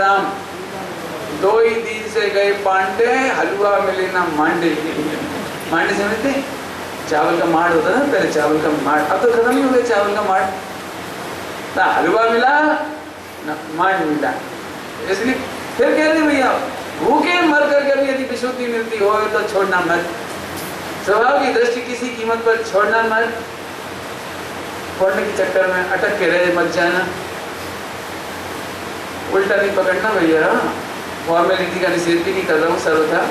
राम, 2 ही दिन से गए पांडे, हलवा मिले ना मांडे। मांडे समझते, चावल का माड़ होता है ना पहले, चावल का माड़, अब तो खत्म ही हो गया चावल का माड़। ना हलवा मिला ना मांड मिला। इसलिए फिर कह रहे भैया भूखे मर करके भी यदि विशुद्धि मिलती हो तो छोड़ना मत। स्वभाव की दृष्टि किसी कीमत पर छोड़ना मत। छोड़ने के चक्कर में अटक के रहे मत जाना। उल्टा नहीं पकड़ना भैया। फॉर्मेलिटी का निषेध भी नहीं कर रहा हूँ सर्वथा।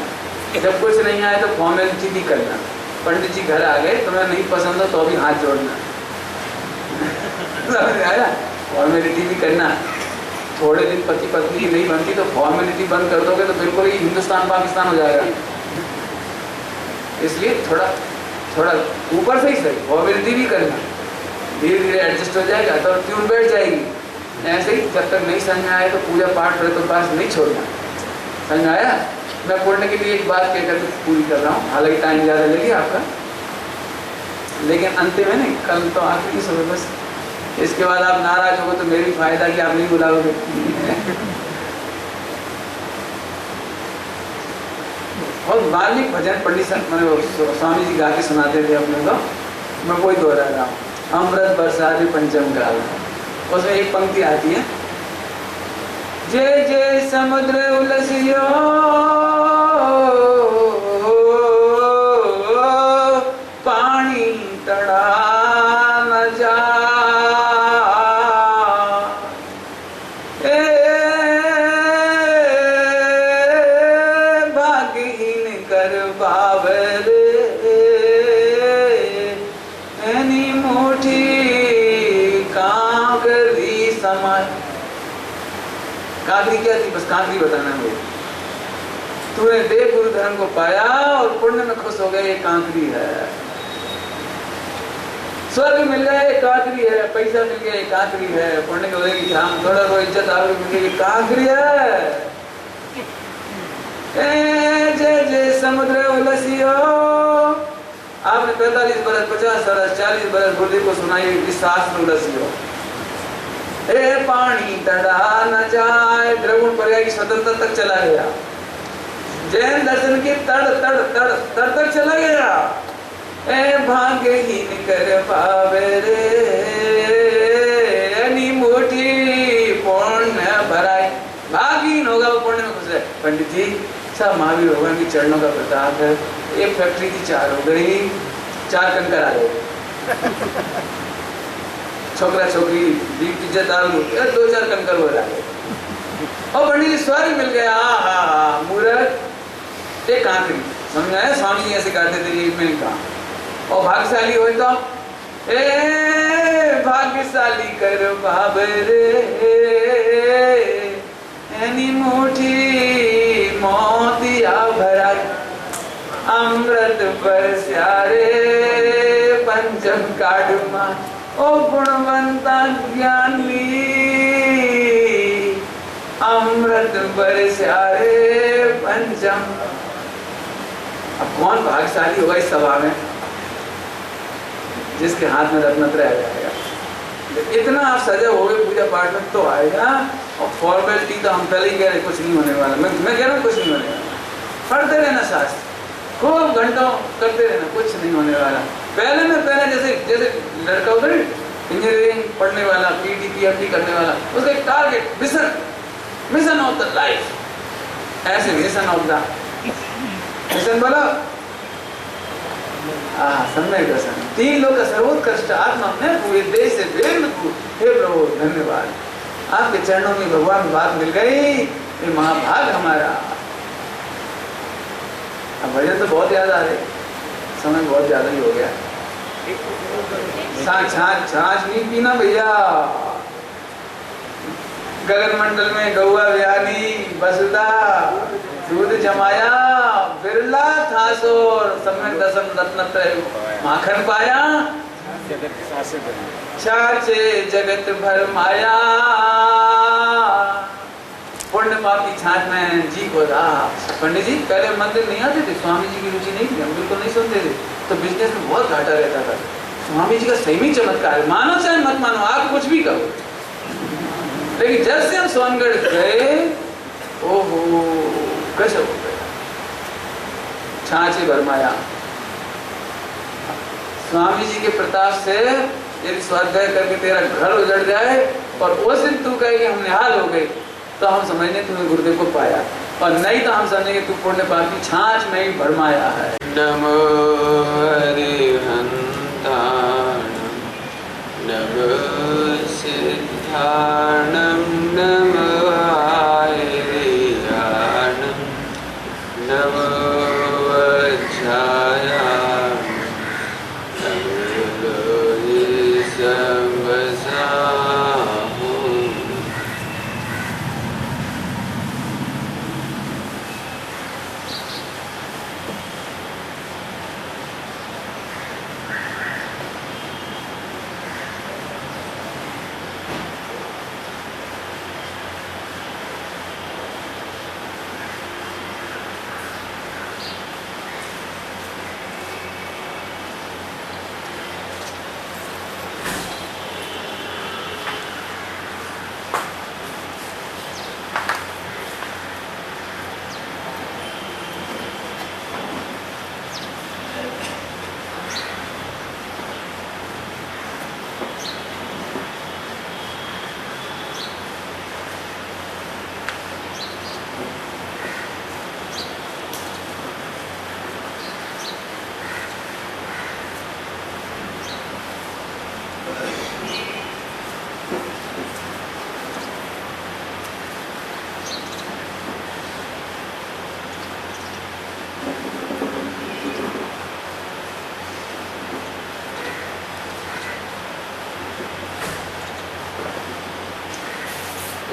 जब कुछ नहीं आए तो फॉर्मेलिटी भी करना। पंडित जी घर आ गए, तुम्हें नहीं पसंद हो तो भी हाथ जोड़ना। फॉर्मेलिटी भी करना। थोड़े दिन पति पत्नी की नहीं बनती तो फॉर्मेलिटी बंद कर दोगे तो बिल्कुल ही हिंदुस्तान पाकिस्तान हो जाएगा। इसलिए थोड़ा थोड़ा ऊपर से ही सही फॉर्मेलिटी भी करना। धीरे धीरे एडजस्ट हो जाएगा तो ट्यून बैठ जाएगी। ऐसे ही जब तक नहीं समझ में आए तो पूजा पाठ रहे तो पास नहीं छोड़ना। समझ आया? मैं पढ़ने के लिए एक बात कहकर पूरी कर रहा हूँ, हालांकि टाइम ज़्यादा लेगी आपका, लेकिन अंतिम है नहीं, कल तो आखिरी सुबह बस। इसके बाद आप नाराज हो तो मेरी फायदा कि आप नहीं बुलाओगे। और वाल्मीकि भजन पंडित स्वामी जी गा के सुनाते थे अपने को, मैं वही दोहरा रहा हूँ। अमृत बरसाते पंचम काल, उसमें एक पंक्ति आती है, जय जय समुद्र उलसियो पानी तड़ा न जा, भाग्यहीन कर बाबर एनी मुठी कांकरी समाय। कांकरी क्या थी? बस कांकरी बताना है मुझे। तूने देव गुरु धर्म को पाया और पुण्य में खुश हो गए, ये कांकरी है। स्वर्ग मिल गया, ये कांकरी है। पैसा मिल गया, ये कांकरी है। पुण्य की होगी हम थोड़ा बहुत इज्जत आगे मिल गई, कांकरी है। जय जय समुद्र उलसियो। आपने 45 बरस 50 बरस 40 बरस बुद्धि को सुनाई इस शास्त्र उलसियो। ए पानी तड़ा न जाए, द्रवण पर्याय की स्वतंत्रता तक चला गया। जैन दर्शन के तड़ तड़ तड़ तड़ तक चला गया। ए भाग्यहीन कर पावे रे नी मुठी पुण्य भराई। भाग्यहीन होगा वो पुण्य में खुश है। पंडित जी सब महावीर भगवान की चरणों का प्रताप है। एक फैक्ट्री की 4 हो गई, 4 कंकर आ गए। छोकरा छोकरी इज्जत आलू 2-4 कंकर हो रहा है। और पंडित जी स्वर्ग मिल गया। हाँ मूर्ख एक कांकरी। समझ आया? स्वामी जी ऐसे कहते थे ये मैंने कहा। और भाग्यशाली हो तो ए भाग्यशाली कर बाबरे एनी मुठी मोतिया भरा। अमृत बरसारे पंचम काडुमा। ओ गुणवंता ज्ञानी अमृत बरसारे पंचम। अब कौन भाग्यशाली होगा इस सभा में जिसके हाथ में रत्नत्रय आ जाएगा? इतना आप सजा हो गए पूजा पाठ में तो आएगा। और फॉर्मेलिटी तो हम पहले ही कह रहे कुछ नहीं होने वाला। मैं कह रहा हूँ कुछ नहीं होने वाला। पढ़ते रहना शास्त्र, खूब घंटों करते रहना, कुछ नहीं होने वाला। पहले जैसे लड़का होता है इंजीनियरिंग पढ़ने वाला, पीटी पीएचडी करने वाला, उसका एक target mission of the life. ऐसे मिशन ऑफ द मिशन बोलो सम्यक दर्शन। 3 लोग का सर्वोत्कृष्ट आत्मा में पूरे देश से वेद। हे प्रभु धन्यवाद, आपके चरणों में भगवान बात मिल गई। ये महाभाग हमारा। अब भजन तो बहुत याद आ रहे, समय बहुत ज्यादा ही हो गया। छाछ नहीं पीना भैया। गगन मंडल में गौआ व्यानी बसदा दूध जमाया। बिरला थासोर सम्यक दर्शन रत्नत्रय माखन पाया। छाछे जगत भर माया। पुण्य पाप की छाछ में जी को रहा। पंडित जी पहले मंदिर नहीं आते थे, स्वामी जी की रुचि नहीं थी, हम बिल्कुल नहीं सुनते थे, तो बिजनेस में बहुत घाटा रहता था। स्वामी जी का सही में चमत्कार है, मानो चाहे मत मानो, आप कुछ भी करो। लेकिन जब से हम सोनगढ़ गए गजब हो गया, छाछ ही भरमाया। स्वामी जी के प्रताप से यदि स्वाध्याय करके तेरा घर उजड़ जाए और उस दिन तू कहे कि हम निहाल हो गए, तो हम समझने तुम्हें गुरुदेव को पाया, और नहीं तो हम समझेंगे तू पुण्य पाप की छाछ में ही भरमाया है। नमो हरिहंताणं नमो सिद्धाणं नमो आयर्याणं नमो वज्रायाणं नमो लोहिसंवसाहम्।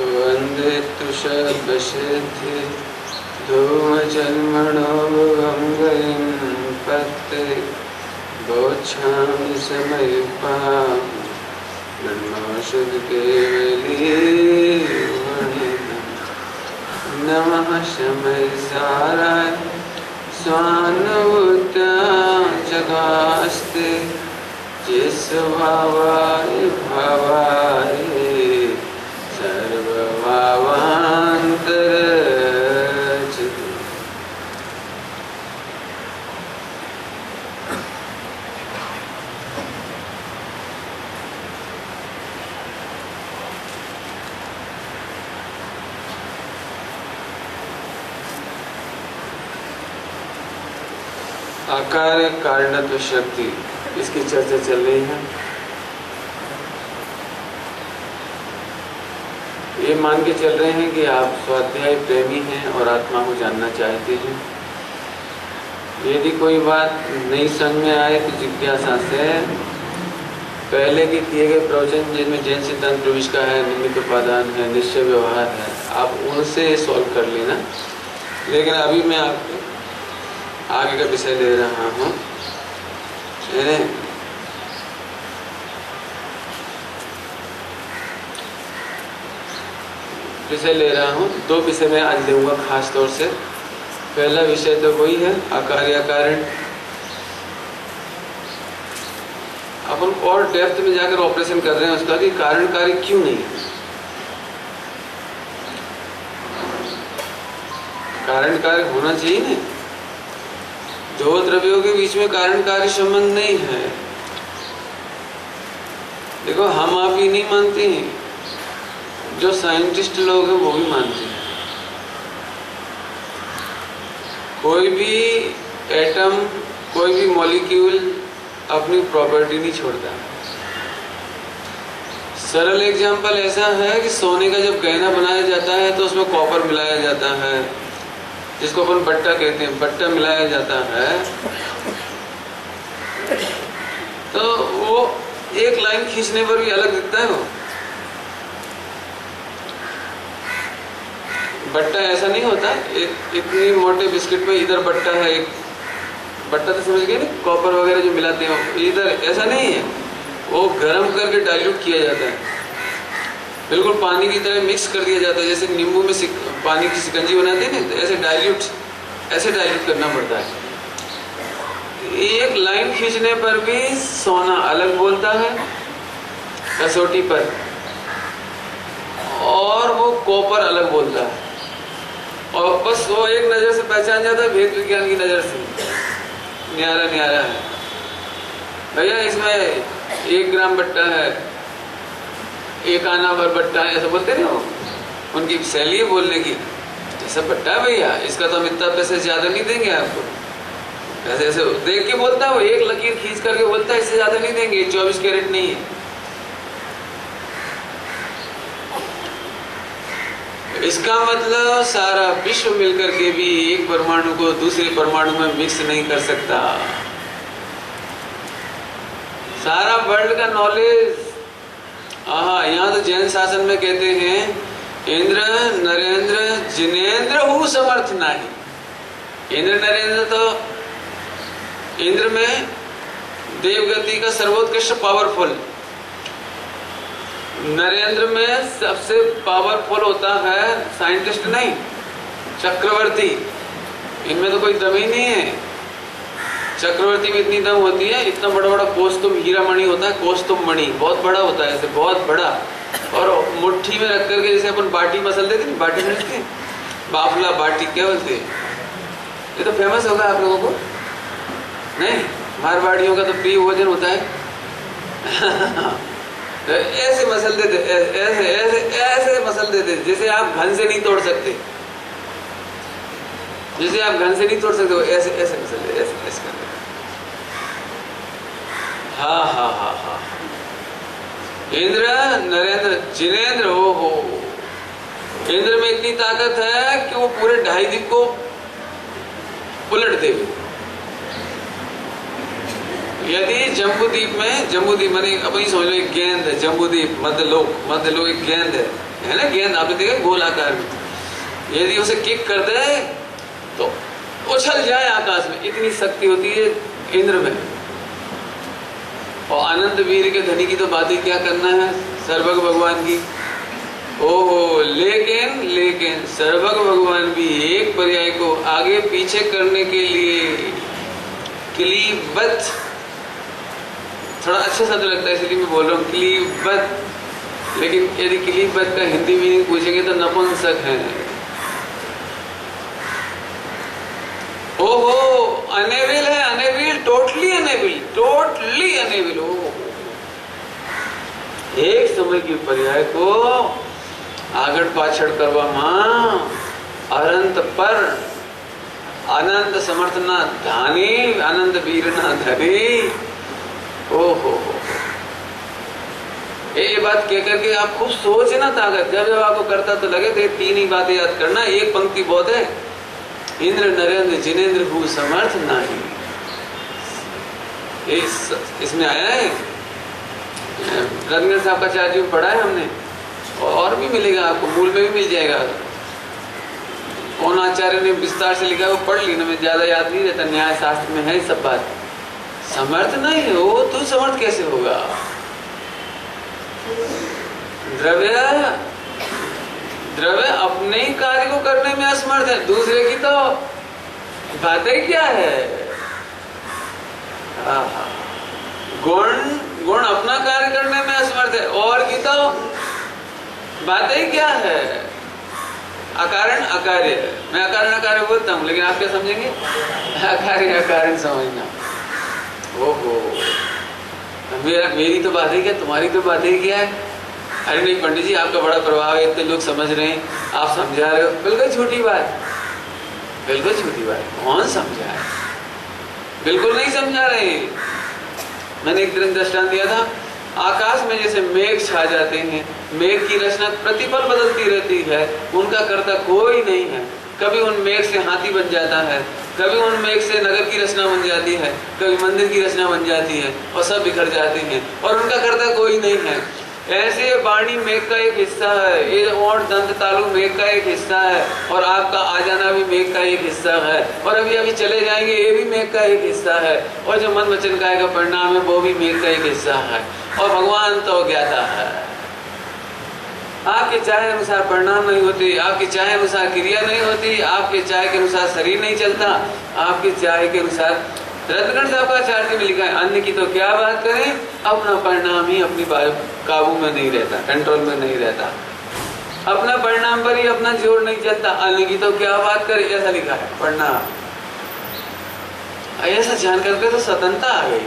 वन्दे तुषारबशेते धूमजन्मणोऽभङ्गयं पत्ते बोच्छामि समयपां ब्रह्मौषधकेवलीवणितं नमः शमयसाराय स्वानुभूत्यां जगास्ते ये स्वभावाय भावाय सर्वभावान्तरचित्। आकार कारणत्व शक्ति, इसकी चर्चा चल रही है। ये मान के चल रहे हैं कि आप स्वाध्याय प्रेमी हैं और आत्मा को जानना चाहते हैं। यदि कोई बात नई समझ में आए तो जिज्ञासा से पहले के किए गए प्रवचन जिनमें जैन सिद्धांत प्रविष्का है, निमित्त उपादान है, निश्चय व्यवहार है, आप उनसे सॉल्व कर लेना। लेकिन अभी मैं आपको आगे का विषय ले रहा हूँ। विषय ले रहा हूँ, दो विषय मैं आज दूंगा खास तौर से। पहला विषय तो वही है आकार या कारण। अपन और डेप्थ में जाकर ऑपरेशन कर रहे हैं उसका कि कारण कार्य क्यों नहीं है। कारण कार्य होना चाहिए ना, दो द्रव्यों के बीच में कारण कार्य संबंध नहीं है। देखो हम आप ही नहीं मानते हैं, जो साइंटिस्ट लोग हैं वो भी मानते हैं। कोई भी एटम, कोई भी मॉलिक्यूल अपनी प्रॉपर्टी नहीं छोड़ता। सरल एग्जांपल ऐसा है कि सोने का जब गहना बनाया जाता है तो उसमें कॉपर मिलाया जाता है, जिसको अपन बट्टा कहते हैं, बट्टा मिलाया जाता है। तो वो एक लाइन खींचने पर भी अलग दिखता है। वो बट्टा ऐसा नहीं होता, एक इतनी मोटे बिस्किट में इधर बट्टा है, एक बट्टा तो समझ गए ना, कॉपर वगैरह जो मिलाते हैं, इधर ऐसा नहीं है। वो गर्म करके डाइल्यूट किया जाता है, बिल्कुल पानी की तरह मिक्स कर दिया जाता है। जैसे नींबू में पानी की शिकंजी बनाते हैं ना, तो ऐसे डाइल्यूट करना पड़ता है। एक लाइन खींचने पर भी सोना अलग बोलता है कसौटी पर, और वो कॉपर अलग बोलता है। और बस वो एक नजर से पहचान जाता है, भेद विज्ञान की नजर से, न्यारा न्यारा है भैया, इसमें 1 ग्राम बट्टा है, 1 आना भर बट्टा है, ऐसा बोलते नहीं हो, उनकी शैली है बोलने की, ऐसा बट्टा है भैया, इसका तो हम इतना पैसे ज्यादा नहीं देंगे आपको, ऐसे ऐसे देख के बोलता है वो, एक लकीर खींच करके बोलता है इससे ज्यादा नहीं देंगे, 24 कैरेट नहीं है। इसका मतलब सारा विश्व मिलकर के भी एक परमाणु को दूसरे परमाणु में मिक्स नहीं कर सकता। सारा वर्ल्ड का नॉलेज, यहाँ तो जैन शासन में कहते हैं इंद्र नरेंद्र जिनेंद्र हु समर्थ नाही। इंद्र नरेंद्र तो इंद्र में देवगति का सर्वोत्कृष्ट पावरफुल, नरेंद्र में सबसे पावरफुल होता है साइंटिस्ट नहीं, चक्रवर्ती। इनमें तो कोई दम ही नहीं है। चक्रवर्ती में इतनी दम होती है, इतना बड़ा बड़ा कौस्तुभ हीरा मणि होता है, कौस्तुभ मणि बहुत बड़ा होता है, ऐसे बहुत बड़ा, और मुट्ठी में रख करके जैसे अपन बाटी मसल देते हैं, बाटी मिलती है, बाफला बाटी क्या बोलते हैं, ये तो फेमस होगा आप लोगों को नहीं, मारवाड़ियों का तो प्रिय भोजन होता है। तो ऐसे मसल देते, ऐसे ऐसे ऐसे मसल देते, जैसे आप घन से नहीं तोड़ सकते, जैसे आप घन से नहीं तोड़ सकते, वो ऐसे ऐसे मसल देते, ऐसे ऐसे कर देते। हाँ हाँ हाँ हाँ, इंद्र नरेंद्र जिनेंद्र, हो इंद्र में इतनी ताकत है कि वो पूरे 2.5 द्वीप को उलट देवे। यदि जम्बूद्वीप में, जम्बूद्वीप माने अपनी समझ लो एक गेंद है, जम्बूद्वीप मध्यलोक एक गेंद है ना, गेंद आपने देखा गोलाकार में, यदि उसे किक कर दे तो उछल जाए आकाश में, इतनी शक्ति होती है इंद्र में। और अनंत वीर के धनी की तो बात ही क्या करना है, सर्वज्ञ भगवान की। ओहो, लेकिन सर्वज्ञ भगवान भी एक पर्याय को आगे पीछे करने के लिए क्लीबद्ध, थोड़ा अच्छा शब्द लगता है इसलिए मैं बोल रहा हूँ क्लीबद्ध, लेकिन यदि क्लीबद्ध का हिंदी मीनिंग पूछेंगे तो नपुंसक है। ओहो, अनेबल है, अनेबल, टोटली अनेबल। ओहो, एक समय की पर्याय को आगड़ पाछड़ करवा मां, अनंत पर अनंत समर्थ ना धानी, अनंत वीर ना धनी। ओहो, ये बात कह करके आप खूब सोचे ना ताकत, जब आपको करता तो लगे थे 3 ही बातें याद करना, एक पंक्ति बहुत है, इंद्र नरेंद्र जिनेंद्र हु समर्थ नाही। इसमें आया है, रत्न साहब का चार्ज पढ़ा है हमने, और भी मिलेगा आपको, मूल में भी मिल जाएगा। कौन आचार्य ने विस्तार से लिखा है वो पढ़ ली ना, मैं ज्यादा याद नहीं रहता, न्याय शास्त्र में है सब बात। समर्थ नहीं है वो, तू समर्थ कैसे होगा? द्रव्य अपने ही कार्य को करने में असमर्थ है, दूसरे की तो बातें क्या है। गुण अपना कार्य करने में असमर्थ है, और की तो बातें क्या है। अकारण अकार्य, मैं अकारण अकार्य बोलता हूँ, लेकिन आप क्या समझेंगे? अकार्य अकारण समझना। ओहो, मेरी तो बात है क्या, तुम्हारी तो बात है क्या है? अरे नहीं पंडित जी, आपका बड़ा प्रभाव है, इतने लोग समझ रहे हैं, आप समझा रहे हो, बिल्कुल छोटी बात, बिल्कुल छोटी बात। कौन समझा है? बिल्कुल नहीं समझा रहे। मैंने एक दिन दृष्टांत दिया था, आकाश में जैसे मेघ छा जाते हैं, मेघ की रचना प्रतिपल बदलती रहती है, उनका कर्ता कोई नहीं है। कभी उन मेघ से हाथी बन जाता है, कभी उन मेघ से नगर की रचना बन जाती है, कभी मंदिर की रचना बन जाती है, और सब बिखर जाते हैं, और उनका कर्ता कोई नहीं है। ऐसे वाणी मेघ का एक हिस्सा है, ये और दंत तालु मेघ का एक हिस्सा है, और आपका आ जाना भी मेघ का एक हिस्सा है, और अभी अभी चले जाएंगे ये भी मेघ का एक हिस्सा है, और जो मन वचन काय का परिणाम है वो भी मेघ का एक हिस्सा है, और भगवान तो ज्ञाता है। आपके चाहे अनुसार परिणाम नहीं होते, आपकी चाहे अनुसार क्रिया नहीं होती, आपके चाहे के अनुसार शरीर नहीं चलता, आपके चाहे के अनुसार। रत्नगढ़ साहब का चार्ट में लिखा है, अन्य की तो क्या बात करें, अपना परिणाम ही अपनी काबू में नहीं रहता, कंट्रोल में नहीं रहता। अपना परिणाम पर ही अपना जोर नहीं चलता, अन्य की तो क्या बात करे, ऐसा लिखा है परिणाम। ऐसा जान करके तो स्वतंत्रता आ गई।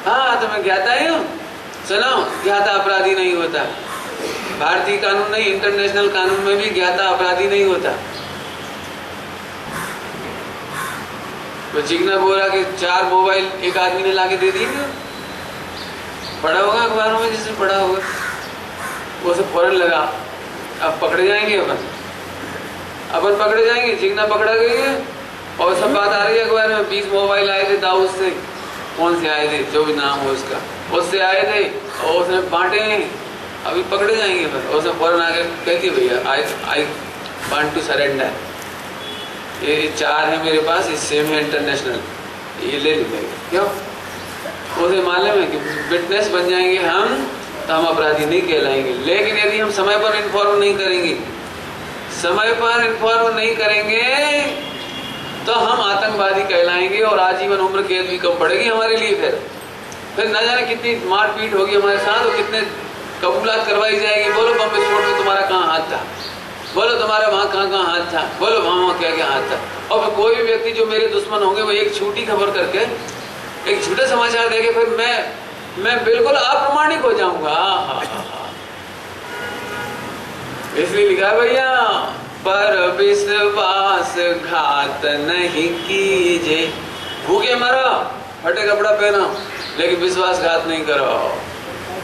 हाँ, तो मैं ज्ञाता ही हूँ। सुनो, ज्ञाता अपराधी नहीं होता। भारतीय कानून नहीं, इंटरनेशनल कानून में भी ज्ञाता अपराधी नहीं होता। तो चिकना बोरा के 4 मोबाइल एक आदमी ने लाके दे दिए, पढ़ा होगा अखबारों में, जिसने पढ़ा होगा वो सब फौरन लगा। अब पकड़े जाएंगे, अपन पकड़े जाएंगे, चिकना पकड़ा गई है और सब बात आ रही है अखबार में। 20 मोबाइल आए थे दाऊद से, कौन से आए थे, जो भी नाम हो उसका, उससे आए थे और उसने बांटे। अभी पकड़े जाएंगे बस। और सब फौरन आके कहती भैया आई वांट टू सरेंडर, ये 4 है मेरे पास, ये सेम है इंटरनेशनल, ये ले लेंगे। क्यों? उसे मालूम है कि विटनेस बन जाएंगे हम तो हम अपराधी नहीं कहलाएंगे। लेकिन यदि हम समय पर इन्फॉर्म नहीं करेंगे, समय पर इन्फॉर्म नहीं करेंगे तो हम आतंकवादी कहलाएंगे और आजीवन उम्र कैद भी कम पड़ेगी हमारे लिए। फिर न जाने कितनी मारपीट होगी हमारे साथ और कितने कबूलात करवाई जाएगी। बोलो बम विस्फोट में तुम्हारा कहाँ हाथ था, बोलो तुम्हारा वहाँ कहाँ हाथ था, बोलो वहाँ क्या हाथ था। और फिर कोई भी व्यक्ति जो मेरे दुश्मन होंगे वो एक झूठी खबर करके, एक झूठे समाचार देके, फिर मैं बिल्कुल अप्रमाणिक हो जाऊंगा। इसलिए लिखा भैया, पर विश्वास घात नहीं कीजिए। भूखे मरो, फटे कपड़ा पहनो, लेकिन विश्वासघात नहीं करो।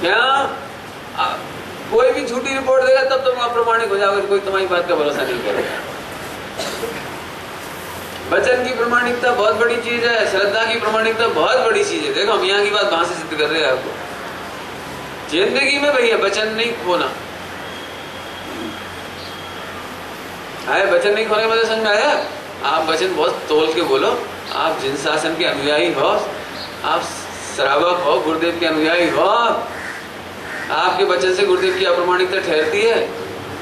क्या कोई भी झूठी रिपोर्ट देगा तब तुम अप्रमाणिक हो जाओगे, कोई तुम्हारी बात का भरोसा नहीं करेगा। वचन की प्रमाणिकता बहुत बड़ी चीज है, श्रद्धा की प्रमाणिकता बहुत बड़ी चीज है। देखो हम यहाँ की बात वहां से सिद्ध कर रहे हैं आपको। जिंदगी में भैया वचन नहीं खोना है, वचन नहीं खोने में समझ में आया। आप वचन बहुत तोल के बोलो। आप जिन शासन के अनुयायी हो, आप श्रावक हो, गुरुदेव के अनुयायी हो, आपके वचन से गुरुदेव की अप्रमाणिकता ठहरती है।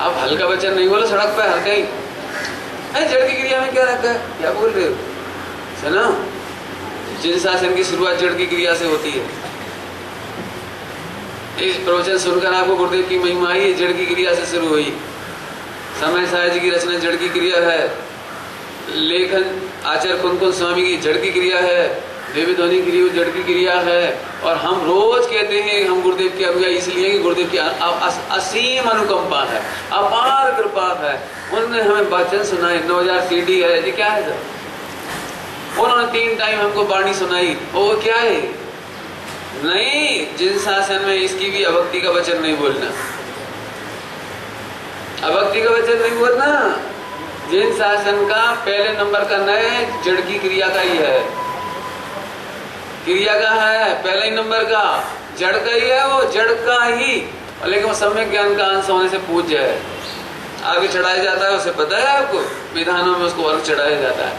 आप हल्का वचन नहीं बोलो, सड़क पे हल्का ही जड़ की क्रिया में क्या रखा है, क्या बोल रहे हो? सुनो, जिन शासन की शुरुआत जड़ की क्रिया से होती है। इस प्रवचन सुनकर आपको गुरुदेव की महिमा आई, जड़ की क्रिया से शुरू हुई। समय साय जी की रचना जड़ की क्रिया है, लेखन आचार्य कुंकुल स्वामी की जड़ की क्रिया है, देवी ध्वनि की जड़ की क्रिया है। और हम रोज कहते हैं हम गुरुदेव के अनुयायी इसलिए कि गुरुदेव की असीम अनुकंपा है, अपार कृपा है। उन्होंने हमें वचन सुनाए, 9000 CD है, ये क्या है सर? उन्होंने 3 टाइम हमको वाणी सुनाई, वो क्या है? नहीं, जिन शासन में इसकी भी अभक्ति का वचन नहीं बोलना, अभक्ति का वचन नहीं बोलना। जिन शासन का पहले नंबर का नए जड़ की क्रिया का ही है, क्रिया का है पहले ही नंबर का, जड़ का ही है, वो जड़ का ही। लेकिन वो सम्यक ज्ञान का अंश होने से पूज्य है, आगे चढ़ाया जाता है। उसे पता है आपको, विधानों में उसको अर्घ चढ़ाया जाता है।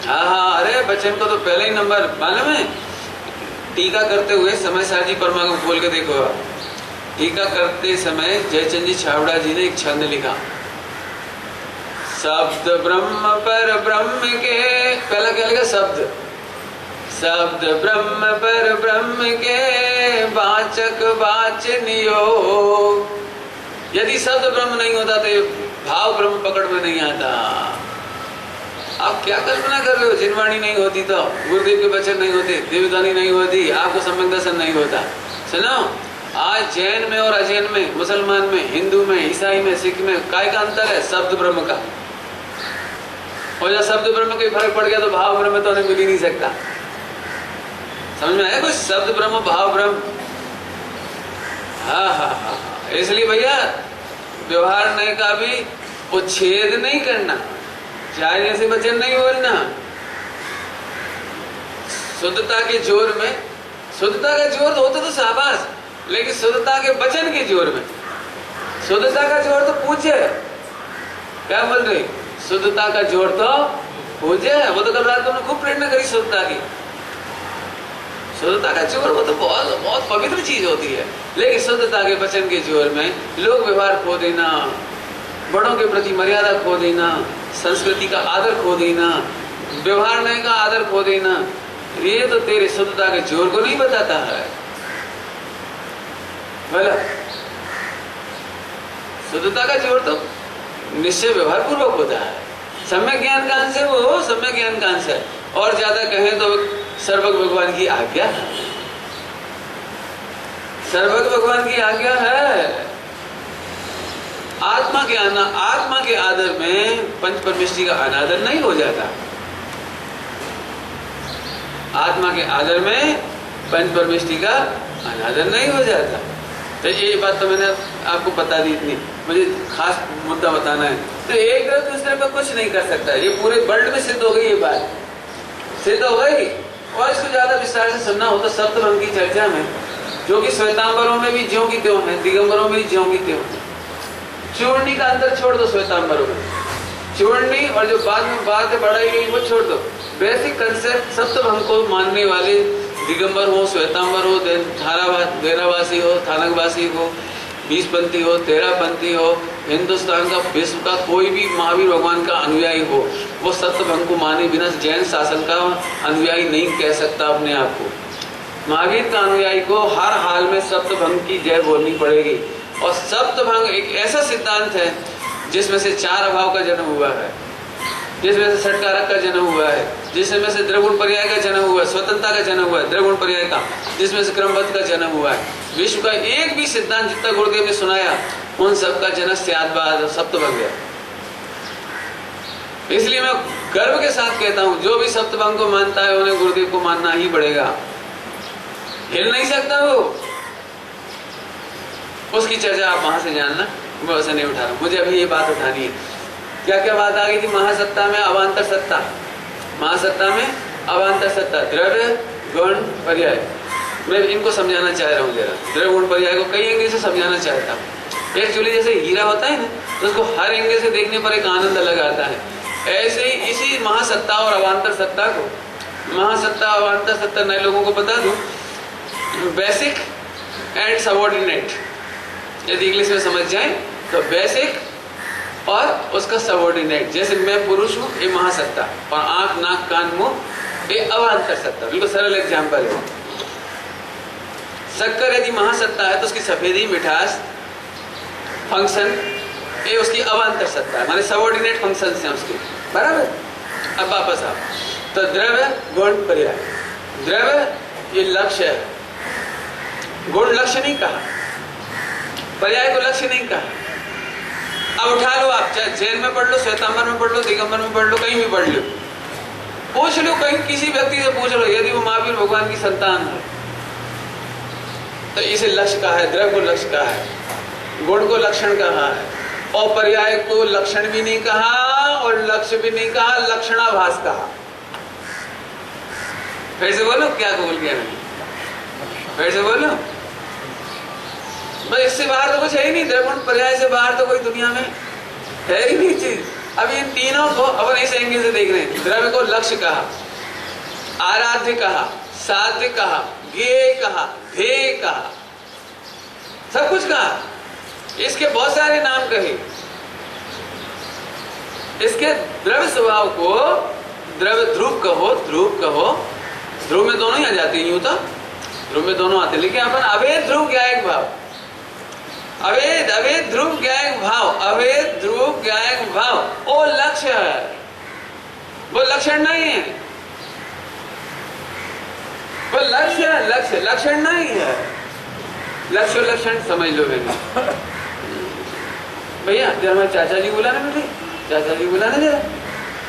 हाँ, अरे बच्चन को तो पहले ही नंबर मालूम है। टीका करते हुए समय सार जी परमा को खोल के देखो। टीका करते समय जयचंद जी छावड़ा जी ने एक छंद लिखा, शब्द ब्रह्म पर ब्रह्म के, पहला क्या लिखा? शब्द ब्रह्म पर ब्रह्म के वाचक वाचनियो। यदि शब्द ब्रह्म नहीं होता तो भाव ब्रह्म पकड़ में नहीं आता। आप क्या कल्पना कर रहे हो? जिनवाणी नहीं होती तो, गुरुदेव के वचन नहीं होते, देवदानी नहीं होती, आपको सम्यक दर्शन नहीं होता। सुनो, आज जैन में और अजैन में, मुसलमान में, हिंदू में, ईसाई में, सिख में काय का अंतर है? शब्द ब्रह्म का। और जब शब्द ब्रह्म का फर्क पड़ गया तो भाव ब्रह्म तो मिल ही नहीं सकता। समझ में आया कुछ? शब्द ब्रह्म, भाव ब्रह्म। हाँ। इसलिए भैया व्यवहार नए का भी उच्छेद नहीं करना, चाहे जैसे वचन नहीं बोलना। शुद्धता के जोर में, शुद्धता का जोर होता तो शाबाश, लेकिन शुद्धता के वचन के जोर में, शुद्धता का जोर तो पूज्य है। क्या बोल रहे? शुद्धता का जोर तो पूज्य है। वो तो कल रात तुमने खूब प्रेरणा करी शुद्धता की। शुद्धता का जोर वो तो बहुत बहुत पवित्र चीज होती है। लेकिन शुद्धता के वचन के जोर में लोक व्यवहार खो देना, बड़ों के प्रति मर्यादा खो देना, संस्कृति का आदर खो देना, व्यवहार नए का आदर खो देना, ये तो तेरे शुद्धता के जोर को नहीं बताता है। बोला शुद्धता का जोर तो निश्चय व्यवहार पूर्वक होता है। सम्यक ज्ञान का अंश है वो, सम्यक ज्ञान का अंश है। और ज्यादा कहें तो सर्वज्ञ भगवान की आज्ञा है, सर्वज्ञ भगवान की आज्ञा है। आत्मा के आदर में पंच परमेष्टि का अनादर नहीं हो जाता। आत्मा के आदर में पंच परमेष्टि का अनादर नहीं हो जाता। तो ये बात तो मैंने आपको बता दी, इतनी मुझे खास मुद्दा बताना है। तो एक तरफ दूसरे पर कुछ नहीं कर सकता, ये पूरे वर्ल्ड में सिद्ध हो गई, ये बात सिद्ध हो गई। और इसको ज्यादा विस्तार से सुनना हो तो सप्तभंग की चर्चा में, जो कि श्वेतांबरों में भी ज्यों की त्यों है, दिगंबरों में भी ज्यों की त्यों है। चूर्णी का अंतर छोड़ दो श्वेतांबरों में, चूर्णी और जो बाद में बात है बढ़ाई गई वो छोड़ दो। बेसिक कंसेप्ट सप्तभंग को मानने वाले दिगंबर हो, श्वेतांबर हो, देरावासी हो, थानकवासी हो, 20पंथी हो, 13पंथी हो, हिंदुस्तान का विश्व का कोई भी महावीर भगवान का अनुयायी हो, वो सप्तभंग को माने बिना जैन शासन का अनुयायी नहीं कह सकता अपने आप को। महावीर का अनुयायी को हर हाल में सप्तभंग की जय बोलनी पड़ेगी। और सप्तभंग एक ऐसा सिद्धांत है जिसमें से 4 अभाव का जन्म हुआ है, जिसमें से षटकारक का जन्म हुआ है, जिसमें से द्रगुण पर्याय का जन्म हुआ है, स्वतंत्रता का जन्म हुआ है, द्रगुण पर्याय का, जिसमें से क्रमबद्ध का जन्म हुआ है। विश्व का एक भी सिद्धांत जितना गुरुदेव ने सुनाया उन सब का जन्म स्यादबाद सप्तभंग है। इसलिए मैं गर्व के साथ कहता हूं, जो भी सप्तभंग को मानता है उन्हें गुरुदेव को मानना ही पड़ेगा, हिल नहीं सकता वो। उसकी चर्चा आप वहां से जानना, मैं वैसे नहीं उठा रहा हूं, मुझे अभी ये बात उठानी है। क्या क्या बात आ गई थी? महासत्ता में अवान्तर सत्ता, महासत्ता में अवान्तर सत्ता, द्रव्य गुण पर्याय। मैं इनको समझाना चाह रहा हूँ जरा, द्रव्य गुण पर्याय को कई एंगल से समझाना चाहता हूँ। एक्चुअली जैसे हीरा होता है ना, तो उसको हर एंगल से देखने पर एक आनंद अलग आता है। ऐसे ही इसी महासत्ता और अवान्तर सत्ता को, महासत्ता अवान्तर सत्ता नए लोगों को बता दूं, बेसिक एंड सबऑर्डिनेट, यदि इंग्लिश में समझ जाए तो बेसिक और उसका सबऑर्डिनेट। जैसे मैं पुरुष हूँ, ये महासत्ता, और आंख नाक कान मुंह ये अवान्तर सत्ता। बिल्कुल सरल एग्जाम्पल है। शक्कर यदि महासत्ता है तो उसकी सफेदी मिठास फंक्शन ये उसकी अवान्तर सत्ता है, माने सबऑर्डिनेट फंक्शन हैं उसके, बराबर। अब वापस आओ तो द्रव्य गुण पर्याय, द्रव्य ये लक्ष्य है, गुण लक्ष्य नहीं कहा, पर्याय को लक्ष्य नहीं कहा। अब उठा लो आप, चाहे जैन में पढ़ लो, श्वेतांबर में पढ़ लो, दिगंबर में पढ़ लो, कहीं भी पढ़ लो, पूछ लो, कहीं किसी व्यक्ति से पूछ लो, यदि वो महावीर भगवान की संतान है तो इसे लक्ष्य कहा है, द्रव्य को लक्ष्य कहा है, गुण को लक्षण कहा है, और पर्याय को लक्षण भी नहीं कहा और लक्ष्य भी नहीं कहा, लक्षणाभास कहा। फिर से बोलो, क्या बोल गया मैंने? फिर से बोलो, बस इससे बाहर तो कुछ है ही नहीं। द्रव्य पर्याय से बाहर तो कोई दुनिया में है ही नहीं चीज। अब इन तीनों को अपन इस एंगल से देख रहे हैं। द्रव्य को लक्ष्य कहा, आराध्य कहा, साध्य कहा, ज्ञेय कहा, ध्येय कहा, सब कुछ कहा। इसके बहुत सारे नाम कहे। इसके द्रव्य स्वभाव को द्रव्य ध्रुव कहो, ध्रुव कहो, ध्रुव में दोनों ही आ जाते हैं, यूं तो ध्रुव में दोनों आते हैं, लेकिन अपन अवेद ध्रुव ज्ञायक भाव, अवेद अवेद ध्रुव ज्ञायक भाव, अवेद ध्रुव ज्ञायक भाव वो लक्ष्य है, वो लक्षण नहीं है। वो लक्ष्य है, लक्ष्य लक्षण नहीं है। लक्ष्य लक्षण समझ लो मैंने। भैया जरा हमारे चाचा जी बुलाना, मुझे चाचा जी बुलाना जरा।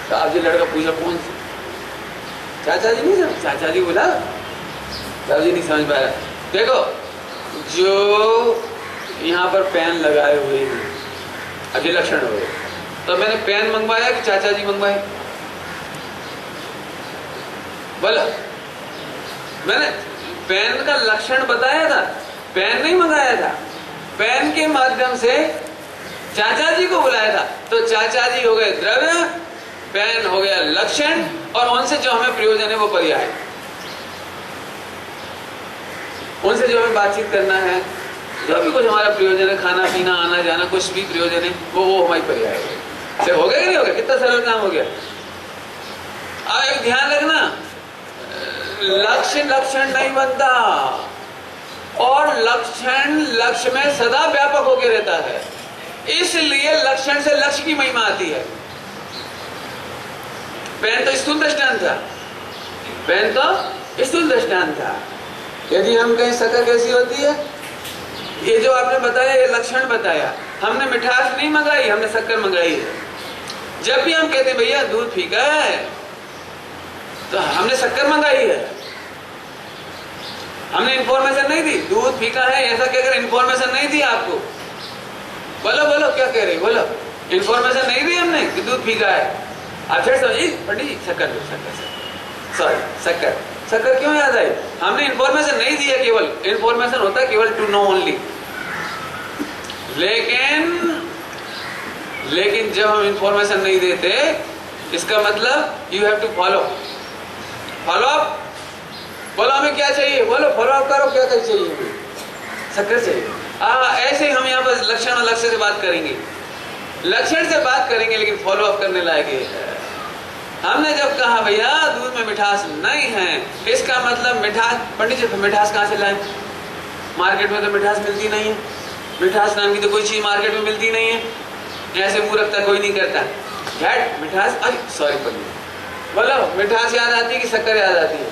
तो आप जी लड़का पूछा कौन से चाचा जी? नहीं समझ, चाचा जी बुला, चाचा जी नहीं समझ पा रहा। देखो जो यहाँ पर पेन लगाए हुए हैं, अभी लक्षण हो गए, तो मैंने पेन मंगवाया कि चाचा जी मंगवाए? बोला, मैंने पेन का लक्षण बताया था, पेन नहीं मंगाया था। पेन के माध्यम से चाचा जी को बुलाया था, तो चाचा जी हो गए द्रव्य, पेन हो गया लक्षण, और उनसे जो हमें प्रयोजन है वो पर्याय। उनसे जो हमें बातचीत करना है, जो भी कुछ हमारा प्रयोजन है, खाना पीना आना जाना, कुछ भी प्रयोजन है, वो हमारी पर्याय है। हो गया कि नहीं हो गया? कितना सरल काम हो गया। अब एक ध्यान रखना, लक्ष्य लक्षण नहीं बनता, और लक्षण लक्ष्य में सदा व्यापक होकर रहता है। इसलिए लक्षण से लक्ष्य की महिमा आती है। पेन तो स्थूल दृष्टांत था, पेन तो स्थूल दृष्टांत था। यदि हम कहें शक्कर कैसी होती है, ये जो आपने बताया ये लक्षण बताया, हमने मिठास नहीं मंगाई, हमने शक्कर मंगाई है। जब भी हम कहते हैं भैया दूध फीका है, तो हमने शक्कर मंगाई है, हमने इंफॉर्मेशन नहीं दी। दूध फीका है ऐसा कहकर इंफॉर्मेशन नहीं दी आपको। बोलो बोलो क्या कह रहे, बोलो। इंफॉर्मेशन नहीं दी हमने कि दूध फीका है। आप फिर समझिए पंडित जी शक्कर सॉरी शक्कर शक्कर क्यों याद आई, हमने इंफॉर्मेशन नहीं दी है। केवल इंफॉर्मेशन होता है केवल टू नो ओनली। लेकिन जब हम इंफॉर्मेशन नहीं देते, इसका मतलब you have to follow up. बोलो हमें क्या चाहिए, बोलो फॉलो अप करो, क्या चाहिए, शक्कर चाहिए। ऐसे ही हम यहाँ पर लक्षण और लक्ष्य से बात करेंगे, लक्षण से बात करेंगे लेकिन फॉलो अप करने लायक है। हमने जब कहा भैया दूध में मिठास नहीं है, इसका मतलब मिठास, पंडित जी मिठास कहाँ से लाए, मार्केट में तो मिठास मिलती नहीं है, मिठास नाम की तो कोई चीज मार्केट में मिलती नहीं है, ऐसे मूर्खता कोई नहीं करता। घट मिठास, अरे सॉरी पंडित, बोलो मिठास याद आती है कि शक्कर याद आती है?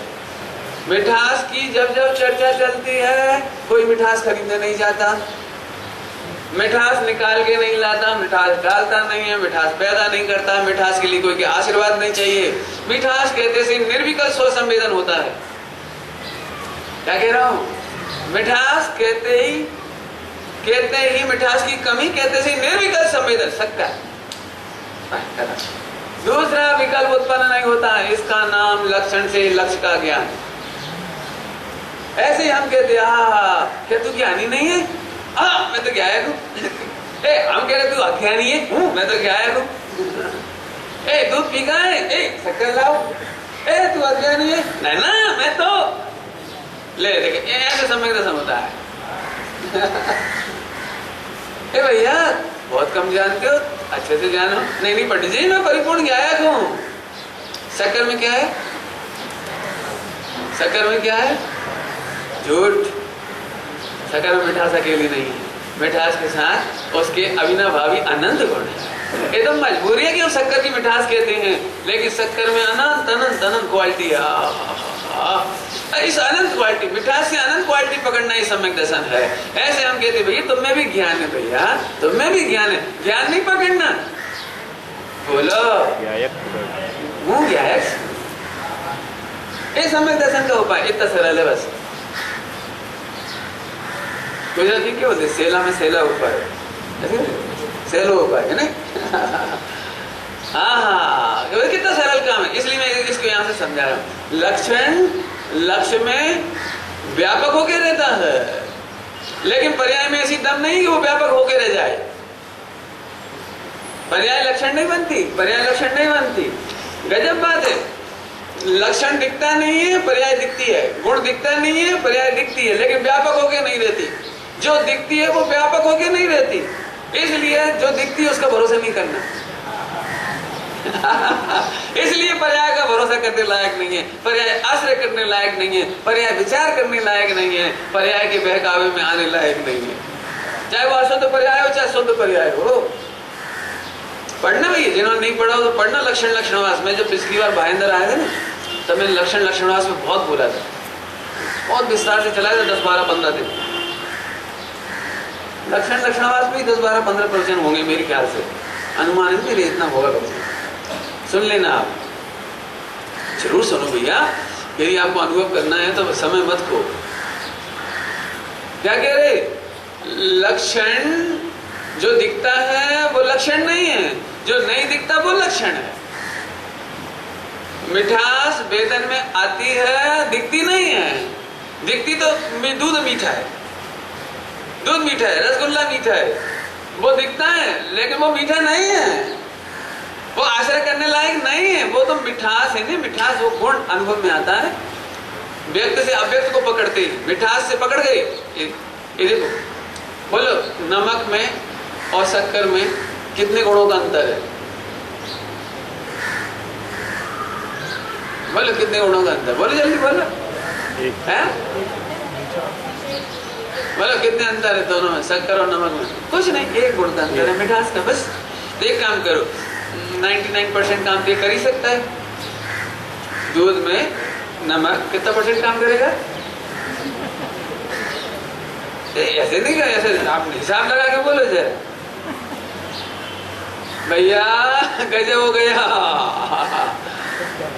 मिठास की जब जब चर्चा चलती है कोई मिठास खरीदने नहीं जाता, मिठास निकाल के नहीं लाता, मिठास डालता नहीं है, मिठास पैदा नहीं करता, मिठास के लिए कोई के आशीर्वाद नहीं चाहिए। मिठास कहते से निर्विकल्प स्व संवेदन होता है। क्या कह रहा हूं, मिठास कहते ही मिठास की कमी कहते से निर्विकल्प संवेदन सकता है। दूसरा विकल्प उत्पन्न नहीं होता है, इसका नाम लक्षण से लक्ष्य का ज्ञान। ऐसे ही हम कहते क्या तू ज्ञानी नहीं है, मैं तो ज्ञायक हूँ। हम कह रहे तू अज्ञानी है, मैं तो ज्ञायक हूँ। दूध पीका है, शक्कर लाओ, तू अज्ञानी है, नहीं ना मैं तो ले देखे। ऐसे समय दशम होता है। भैया बहुत कम जानते हो, अच्छे से जानो। नहीं पंडित जी मैं परिपूर्ण ज्ञायक हूँ। शक्कर में क्या है, शक्कर में क्या है, झूठ। शक्कर में मिठास अकेली नहीं है, मिठास के साथ उसके अविनाभावी अनंत गुण है। ये तो मजबूरी है कि हम शक्कर की मिठास कहते हैं, लेकिन शक्कर में अनंत अनंत अनंत क्वालिटी है। इस अनंत क्वालिटी, मिठास से अनंत क्वालिटी पकड़ना ही सम्यक दर्शन है। ऐसे हम कहते भैया तुम में भी ज्ञान है, भैया तुम में भी ज्ञान है, ज्ञान नहीं पकड़ना। बोलो हूँ ज्ञायक। ये सम्यक दर्शन का उपाय इतना सरल है बस। गुजराती क्या बोलते, सेला में सेला उपाय, सेलो उपाय है ना। हाँ कितना सरल काम है, इसलिए मैं इसको यहाँ से समझा रहा हूँ। लक्षण लक्ष्य में व्यापक होके रहता है, लेकिन पर्याय में ऐसी दम नहीं कि वो व्यापक होके रह जाए। पर्याय लक्षण नहीं बनती, पर्याय लक्षण नहीं बनती। गजब बात है, लक्षण दिखता नहीं है, पर्याय दिखती है, गुण दिखता नहीं है, पर्याय दिखती है, लेकिन व्यापक होके नहीं रहती। जो दिखती है वो व्यापक होके नहीं रहती, इसलिए जो दिखती है उसका भरोसा नहीं करना। इसलिए पर्याय का भरोसा करने लायक नहीं है, पर्याय आश्रय करने लायक नहीं है, पर्याय विचार करने लायक नहीं है, पर्याय के बहकावे में आने लायक नहीं है। चाहे वो अशुद्ध पर्याय हो चाहे शुद्ध पर्याय हो। पढ़ना भैया, जिन्होंने नहीं पढ़ा हो तो पढ़ना लक्षण लक्षणवास में। जब पिछली बार भाईंदर आए थे ना, तब मैंने लक्षण लक्षणवास में बहुत बोला था, बहुत विस्तार से चलाया था, 10, 12, 15 दिन। लक्षण लक्षणवास में 10, 12, 15 प्रवचन होंगे मेरे ख्याल से, अनुमानित मेरे इतना होगा। सुन लेना आप, जरूर सुनो भैया, यदि आपको अनुभव करना है तो समय मत खो। क्या कह रहे, लक्षण जो दिखता है वो लक्षण नहीं है, जो नहीं दिखता वो लक्षण है। मिठास वेदन में आती है, दिखती नहीं है। दिखती तो दूध मीठा है, दूध मीठा है, रसगुल्ला मीठा है, वो दिखता है लेकिन वो मीठा नहीं है, वो आश्रय करने लायक नहीं है। वो तो मिठास है ना, मिठास वो गुण अनुभव में आता है। व्यक्त से अव्यक्त को पकड़ते ही मिठास से पकड़ गए। ये देखो, बोलो नमक में और शक्कर में कितने गुणों का अंतर है? बोलो कितने गुणों का अंतर, बोलो जल्दी बोलो। है बोलो कितने अंतर है दोनों में, शक्कर और नमक में? कुछ नहीं, एक गुण का अंतर है, मिठास का। बस एक काम करो, 99% काम तो ये कर ही सकता है। दूध में नमक कितना % काम करेगा? ऐसे नहीं कर, ऐसे आप हिसाब लगा के बोलो जरा भैया, गजब हो गया।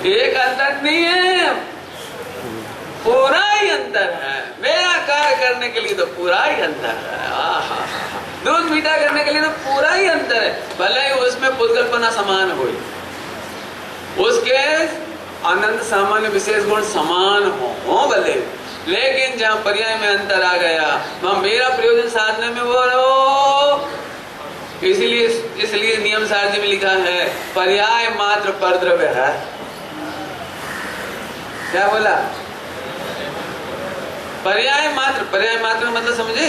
एक अंतर नहीं है, पूरा ही अंतर है। मेरा कार्य करने के लिए तो पूरा ही अंतर है। दूध मीठा करने के लिए तो पूरा ही अंतर है। भले ही उसमें पुद्गलपना समान हो, उसके अनंत सामान्य विशेष गुण समान हो भले, लेकिन जहाँ पर्याय में अंतर आ गया वहां मेरा प्रयोजन साधने में वो रहो। इसलिए नियम सारणी में लिखा है पर्याय मात्र परद्रव्य है। क्या बोला? पर्याय मात्र मतलब समझे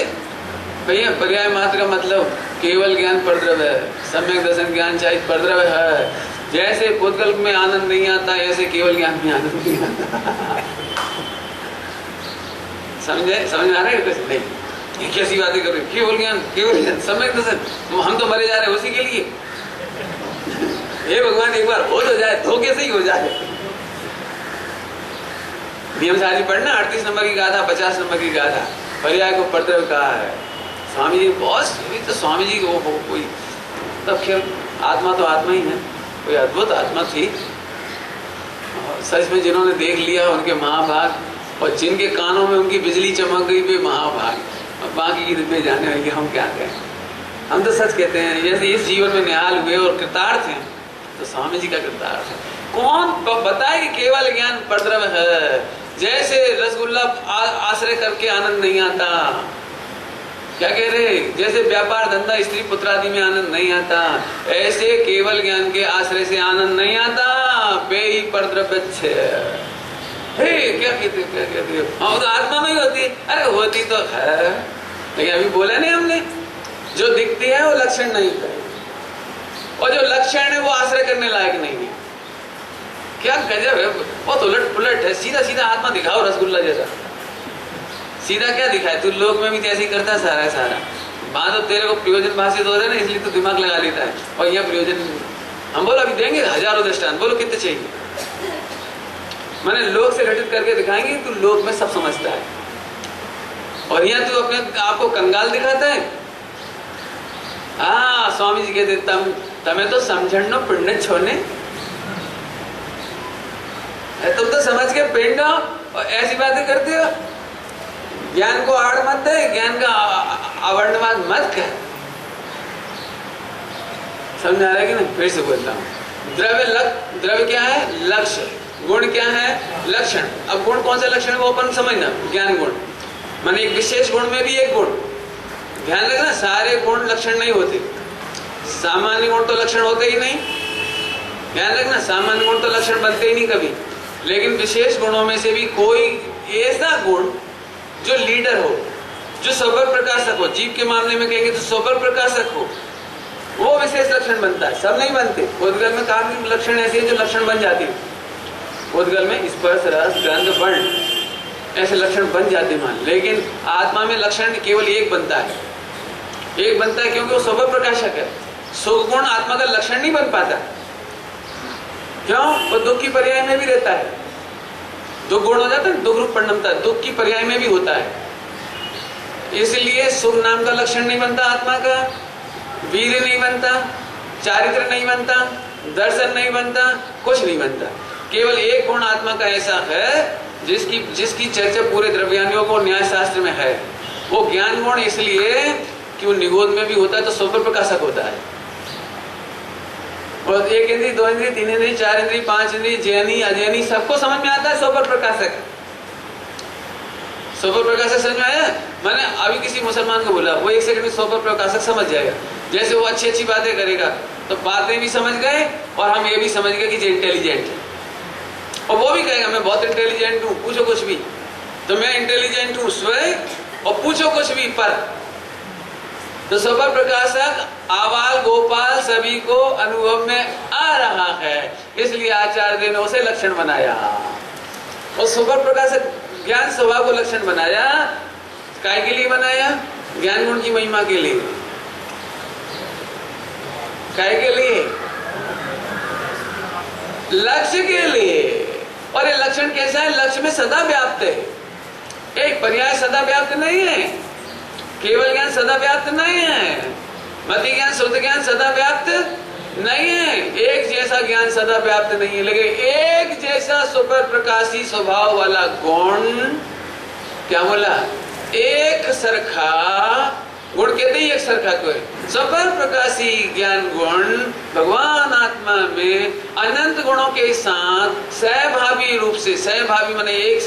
भैया? पर्याय मात्र का मतलब केवल ज्ञान परद्रव्य है, सम्यक दर्शन ज्ञान चाहिए परद्रव्य है। जैसे पुद्गल में आनंद नहीं आता, ऐसे केवल ज्ञान में आनंद नहीं आता। समझ आ रहा है? कुछ नहीं, ये कैसी बातें कर रहे? केवल ज्ञान सम्यक दर्शन, हम तो मरे जा रहे हैं उसी के लिए। हे भगवान, एक बार हो तो जाए, धोखे से ही हो जाए। नियम सारणी पढ़ना, 38 नंबर की गाथा, 50 नंबर की गाथा, पर्याय को परद्रव्य कहा है। स्वामी जी बहुत, तो स्वामी जी को कोई तब खैर आत्मा तो आत्मा ही है, कोई अद्भुत आत्मा थी सच में। जिन्होंने देख लिया उनके महाभाग, और जिनके कानों में उनकी बिजली चमक गई वे महाभाग। और बाकी की डिब्बे जाने वाली हम क्या कहें? हम तो सच कहते हैं, जैसे इस जीवन में निहाल हुए और कृतार्थ हैं, तो स्वामी जी का कृतार्थ है। कौन बताए कि केवल ज्ञान परद्रव्य है? जैसे रसगुल्ला आश्रय करके आनंद नहीं आता, क्या कह रहे? जैसे व्यापार धंधा स्त्री पुत्र आदि में आनंद नहीं आता, ऐसे केवल ज्ञान के आश्रय से आनंद नहीं आता। वे ही परद्रव्य क्या कहते हो? हाँ, तो आत्मा में ही होती। अरे होती तो है, लेकिन अभी बोला नहीं हमने, जो दिखती है वो लक्षण नहीं है, और जो लक्षण है वो आश्रय करने लायक नहीं है। क्या गजब है, बहुत उलट पुलट है। सीधा सीधा आत्मा दिखाओ रसगुल्ला जैसा। सीधा क्या दिखाए? तू लोक में भी तो ऐसे ही करता है सारा। वहां तो तेरे को प्रयोजन भाषित हो रहा है ना, इसलिए तो दिमाग लगा लेता है। और यह प्रयोजन हम बोलो अभी देंगे हजारों दृष्टांत, बोलो कितने चाहिए? मैंने लोक से घटित करके दिखाएंगे, तू लोक में सब समझता है, और यहाँ तू अपने आप को कंगाल दिखाता है। हाँ, स्वामी जी कहते तमें तो समझनो पिंड छोड़ने, तुम तो समझ के पिंड हो और ऐसी बातें करते हो। ज्ञान को आड़ मत दे, ज्ञान का अवर्णवाद मत कर। समझ आ रहा है कि नहीं? फिर से बोलता हूँ। द्रव्य क्या है? लक्ष्य। गुण क्या है? लक्षण। अब गुण कौन सा लक्षण है वो अपन समझना। ज्ञान गुण माने एक विशेष गुण में भी एक गुण। ध्यान रखना, सारे गुण लक्षण नहीं होते। सामान्य गुण तो लक्षण होते ही नहीं। ध्यान रखना, सामान्य गुण तो लक्षण बनते ही नहीं कभी। लेकिन विशेष गुणों में से भी कोई ऐसा गुण जो लीडर हो, जो स्वपर प्रकाशक हो, जीव के मामले में कहेंगे तो स्वपर प्रकाशक हो, वो विशेष लक्षण बनता है। सब नहीं बनते। उद्गल में काफी लक्षण ऐसे हैं जो लक्षण बन जाते हैं। उद्गल में स्पर्श, रस, गंध, वर्ण ऐसे लक्षण बन जाते हैं। लेकिन आत्मा में लक्षण केवल एक बनता है। एक बनता है क्योंकि वो स्वपर प्रकाशक है। सुख गुण आत्मा का लक्षण नहीं बन पाता। क्यों? वो दुख की पर्याय में भी रहता है। दुख गुण हो जाता है, दुख रूप परिणमता दुख की पर्याय में भी होता है। इसलिए सुख नाम का लक्षण नहीं बनता आत्मा का, वीर्य नहीं बनता, चारित्र नहीं बनता, दर्शन नहीं बनता, कुछ नहीं बनता। केवल एक गुण आत्मा का ऐसा है जिसकी चर्चा पूरे द्रव्यानियों को न्याय शास्त्र में है। वो ज्ञान गुण इसलिए कि वो निगोद में भी होता है तो स्वपर प्रकाशक होता है। और एक इंद्री, दो इंद्री, तीन इंद्री, चार इंद्री, पांच इंद्री, जैनी अजैनी सबको समझ में आता है स्वपर प्रकाशक। स्वपर प्रकाशक समझ में आया? मैंने अभी किसी मुसलमान को बोला, वो 1 सेकंड में स्वपर प्रकाशक समझ जाएगा। जैसे वो अच्छी अच्छी बातें करेगा तो बातें भी समझ गए और हम ये भी समझ गए कि इंटेलिजेंट है। और वो भी कहेगा मैं बहुत इंटेलिजेंट हूँ, पूछो कुछ भी। तो मैं इंटेलिजेंट हूँ स्वयं और पूछो कुछ भी पर। तो स्वपर प्रकाशक आबाल गोपाल सभी को अनुभव में आ रहा है, इसलिए आचार्य ने उसे लक्षण बनाया। और स्वपर प्रकाशक ज्ञान स्वभाव को लक्षण बनाया। काय के लिए बनाया? ज्ञान गुण की महिमा के लिए। काय के लिए? लक्ष्य के लिए। और ये लक्षण कैसा है? लक्ष्य में सदा व्याप्त है। एक पर्याय सदा व्याप्त नहीं है, केवल ज्ञान सदा व्याप्त नहीं है, मति ज्ञान शुद्ध ज्ञान सदा व्याप्त नहीं है, एक जैसा ज्ञान सदा व्याप्त नहीं है, लेकिन एक जैसा सुपर प्रकाशी स्वभाव वाला गुण, क्या बोला? एक सरखा गुण कहते ही एक सरखा को है। सुपर प्रकाशी ज्ञान गुण भगवान आत्मा में अनंत गुणों के साथ सहभावी रूप से, सहभावी माने एक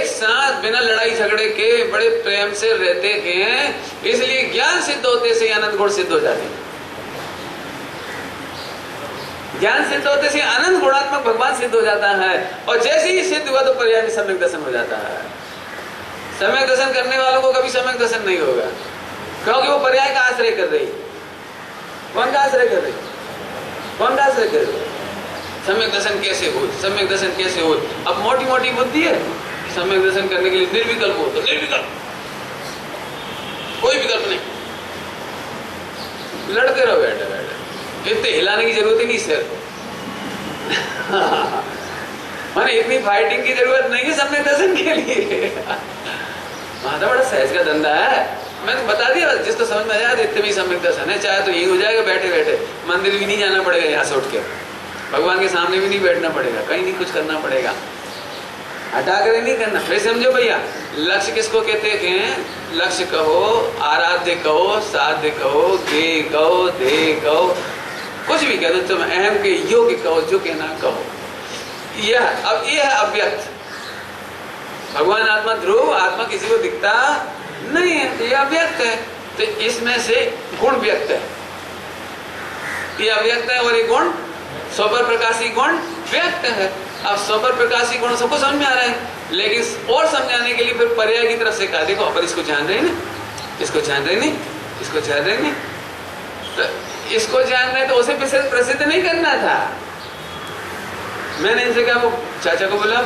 साथ बिना लड़ाई झगड़े के बड़े प्रेम से रहते हैं, इसलिए ज्ञान सिद्ध होते से अनंत गुण सिद्ध हो जाते हैं। ज्ञान सिद्ध होते से अनंत गुणात्मक भगवान सिद्ध हो जाता है, और जैसे ही सिद्ध हुआ तो पर्याय में सम्यक दर्शन हो जाता है। सम्यक दर्शन करने वालों को कभी सम्यक दर्शन नहीं होगा, क्योंकि वो पर्याय का आश्रय कर रही। कौन का आश्रय कर रही? कौन का आश्रय कर रही? सम्यक दर्शन कैसे हो, सम्यक दर्शन कैसे हो? अब मोटी मोटी बुद्धि है, सम्यक दर्शन करने के लिए निर्विकल्प हो, तो निर्विकल्प, कोई विकल्प नहीं, लड़ते रहो बैठे बैठे, इतने हिलाने की जरूरत ही नहीं सर। माने इतनी फाइटिंग की जरूरत नहीं है सम्यक दर्शन के लिए। वहां तो बड़ा सहज का धंधा है, मैंने बता दिया, जिसको समझ में आया इतने भी सम्यक दर्शन है, चाहे तो यही हो जाएगा बैठे बैठे, मंदिर भी नहीं जाना पड़ेगा, यहाँ से उठ के भगवान के सामने भी नहीं बैठना पड़ेगा, कहीं नहीं कुछ करना पड़ेगा, हटा कर नहीं करना। फिर समझो भैया, लक्ष्य किसको कहते हैं? लक्ष्य कहो, आराध्य कहो, साध्य कहो, गे कहो, दे कहो, कुछ भी कह दो, तुम अहम के योग्य कहो, जो कहना कहो। यह अब ये है अव्यक्त। भगवान आत्मा ध्रुव, आत्मा किसी को दिखता नहीं है, ये अव्यक्त है, तो इसमें से गुण व्यक्त है, ये अव्यक्त है, और ये गुण स्वपर प्रकाशी गुण व्यक्त है। अब स्वपर प्रकाशी गुण सबको समझ में आ रहा है, लेकिन और समझाने के लिए फिर पर्याय की तरफ से कहा, देखो अपन इसको जान रहे ना, इसको जान रहे नहीं, इसको जान रहे नहीं, तो इसको जान रहे तो उसे प्रसिद्ध नहीं करना था। मैंने इनसे कहा, वो चाचा को बोला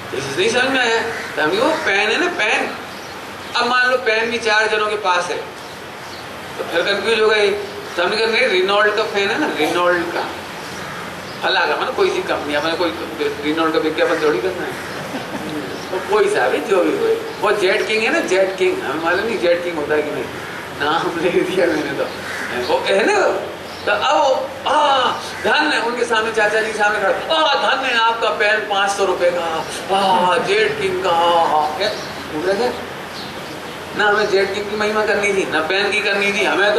इसे नहीं समझ में आया, तो हमने वो पेन है ना, पेन, अब मान लो पेन भी 4 जनों के पास है, तो फिर कंफ्यूज हो गई, तो हमने कहा नहीं, रिनोल्ड का पेन है ना, रिनोल्ड का फला का, मतलब कोई सी कंपनी, अपने कोई रिनोल्ड का विज्ञापन थोड़ी करना है, तो कोई सा भी जो भी हो, वो जेट किंग है ना, जेट किंग, हमें मालूम नहीं जेट किंग होता है कि नहीं, नाम ले दिया मैंने, तो वो है ना, तो अब धन है, उनके सामने चाचा जी के सामने खड़ा, धन है आपका पेन 500 रुपए का, जेट किंग का, क्या पूछ रहे थे ना, हमें जेट किंग की महिमा करनी थी ना, पेन की करनी थी, हमें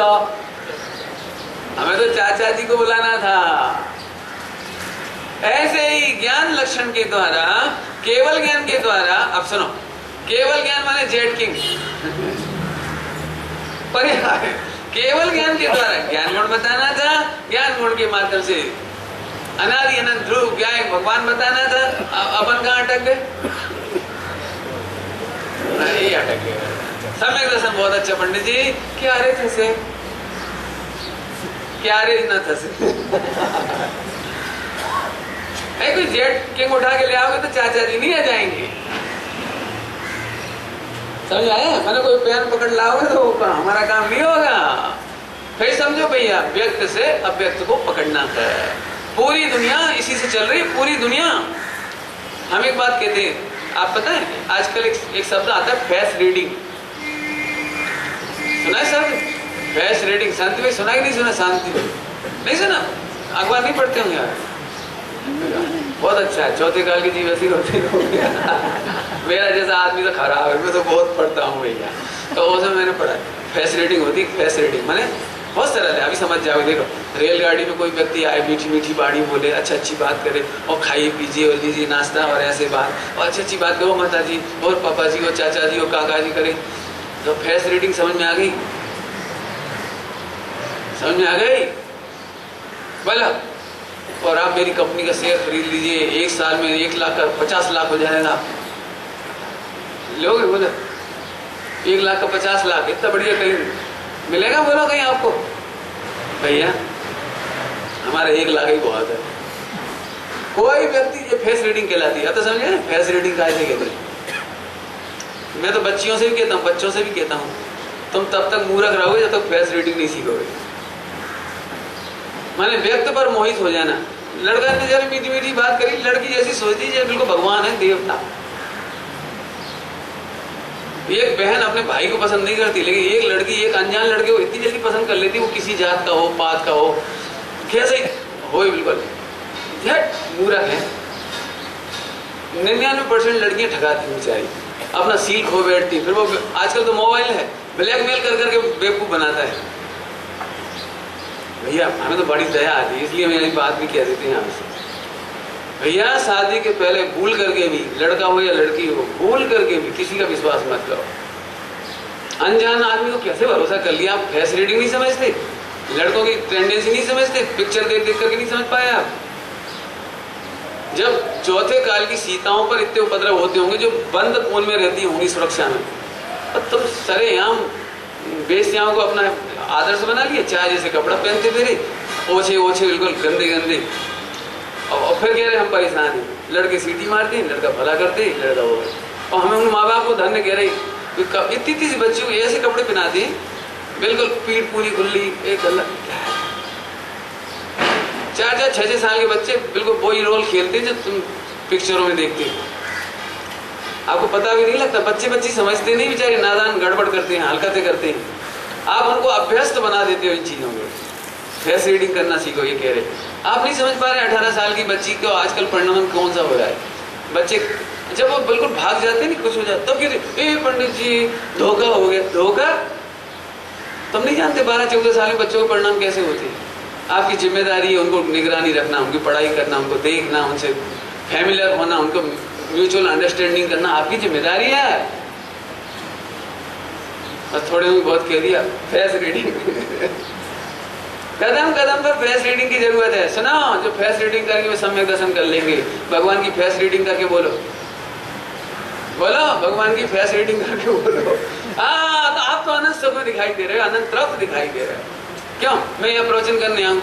तो चाचा जी को बुलाना था। ऐसे ही ज्ञान लक्षण के द्वारा, केवल ज्ञान के द्वारा, अब सुनो, केवल ज्ञान माने जेट किंग, पर्याय केवल ज्ञान के द्वारा ज्ञान गुण बताना था, ज्ञान गुण के माध्यम से अनादि अनंत ध्रुव ज्ञान भगवान बताना था, अपन कहाँ अटक गए? नहीं अटक गए। सम्यक दर्शन बहुत अच्छा पंडित जी, क्या रे थे से, क्या रे न थे से। कोई जेट किंग उठा के ले आओगे तो चाचा जी नहीं आ जाएंगे, समझ आया? मैंने कोई पेन पकड़ लाओगे तो हमारा काम नहीं होगा। फिर समझो भैया, व्यक्त से अव्यक्त को पकड़ना है। पूरी दुनिया इसी से चल रही है, पूरी दुनिया। हम एक बात कहते हैं, आप पता है आजकल एक शब्द आता है फेस रीडिंग, सुना है शब्द? फेस रीडिंग, शांति भाई सुना कि नहीं सुना? शांति नहीं सुना? अखबार नहीं पढ़ते होंगे यार, बहुत अच्छा है, चौथे काल की जीव ऐसी होती हो गया। मेरा जैसा आदमी तो खराब है, मैं तो बहुत पढ़ता हूँ भैया, तो उसमें मैंने पढ़ा फेस रीडिंग होती है। फेस रीडिंग माने बहुत सरल है, अभी समझ जाओगे। देखो रेलगाड़ी में कोई व्यक्ति आए, मीठी मीठी बाणी बोले, अच्छी बात करे, और खाइए पीजिए और लीजिए नाश्ता और ऐसे बात, और अच्छी बात करो माता जी और पापा जी और चाचा जी और काका जी करे, तो फेस रीडिंग समझ में आ गई? समझ में आ गई? बोला, और आप मेरी कंपनी का शेयर खरीद लीजिए, 1 साल में 1 लाख का 50 लाख हो जाएगा। लोगे? बोला 1 लाख का 50 लाख, इतना बढ़िया कहीं मिलेगा? बोलो कहीं आपको? भैया हमारा 1 लाख ही बहुत है। कोई व्यक्ति, ये फेस रीडिंग कहलाती है। अब तो समझे फेस रीडिंग का ऐसे कहते हैं, मैं तो बच्चियों से भी कहता हूँ, बच्चों से भी कहता हूँ, तुम तब तक मूर्ख रहोगे जब तक फेस रीडिंग नहीं सीखोगे। माने व्यक्त पर मोहित हो जाना। लड़का ने जरा मीठी मीठी बात करी, लड़की जैसी सोचती है बिल्कुल भगवान है, देवता। एक बहन अपने भाई को पसंद नहीं करती, लेकिन एक लड़की एक अनजान लड़के को इतनी जल्दी पसंद कर लेती, वो किसी जात का हो, पात का हो, कैसे हो, बिल्कुल मूर्ख है। 99% लड़कियां ठगाती बेचारी, अपना सील खो बैठती, फिर वो आजकल तो मोबाइल है, ब्लैकमेल कर करके बेवकूफ बनाता है। भैया हमें तो बड़ी दया आती है, इसलिए मेरी बात भी कह देते हैं आपसे। भैया शादी के पहले भूल करके भी, लड़का हो या लड़की हो, भूल करके भी किसी का विश्वास मत करो। अनजान आदमी को कैसे भरोसा कर लिया आप? फेस रीडिंग नहीं समझते, लड़कों की टेंडेंसी नहीं समझते, पिक्चर देख देख करके नहीं समझ पाए आप। जब चौथे काल की सीताओं पर इतने उपद्रव होते होंगे जो बंद कोन में रहती होंगी सुरक्षा में, और तुम सरेआम बेस्याओं को अपना आदर्श बना लिया, चाय जैसे कपड़ा पहनते फिरे, ओछे ओछे बिल्कुल गंदे गंदे, और फिर कह रहे हम परेशान हैं। लड़के सीटी मारते हैं, लड़का भला करते हैं, लड़का हो गए। और हमें उन माँ बाप को धन्य कह रहे, इतनी इतनी सी बच्चियों को ऐसे कपड़े पहनाते हैं, बिल्कुल पीठ पूरी खुली, एक गला। 4-4, 6-6 साल के बच्चे बिल्कुल वही रोल खेलते हैं जो तुम पिक्चरों में देखते हो। आपको पता भी नहीं लगता, बच्चे बच्ची समझते नहीं, बेचारे नादान गड़बड़ करते हैं, हरकतें करते हैं। आप उनको अभ्यस्त बना देते हो इन चीज़ों में। फेस रीडिंग करना सीखो, ये कह रहे। आप नहीं समझ पा रहे 18 साल की बच्ची को आजकल परिणाम कौन सा हो रहा है। बच्चे जब वो बिल्कुल भाग जाते नहीं, कुछ हो जाता तब कहते ए पंडित जी धोखा हो गया। धोखा? तुम नहीं जानते 12-14 साल के बच्चों के परिणाम कैसे होते हैं। आपकी जिम्मेदारी है उनको निगरानी रखना, उनकी पढ़ाई करना, उनको देखना, उनसे फैमिलियर होना, उनको म्यूचुअल अंडरस्टैंडिंग करना आपकी जिम्मेदारी है। बस थोड़े में बहुत कह दिया फेस रीडिंग। कदम कदम पर फेस रीडिंग की जरूरत है। सुना, जो फेस रीडिंग करके वो सम्यक दर्शन कर लेंगे। भगवान की फेस रीडिंग करके बोलो, बोलो भगवान की फेस रीडिंग करके बोलो। हाँ, तो आप तो अनंत सुख में दिखाई दे रहे हो, अनंत तृप्त दिखाई दे रहे हो। क्यों? मैं ये प्रवचन करने आऊं,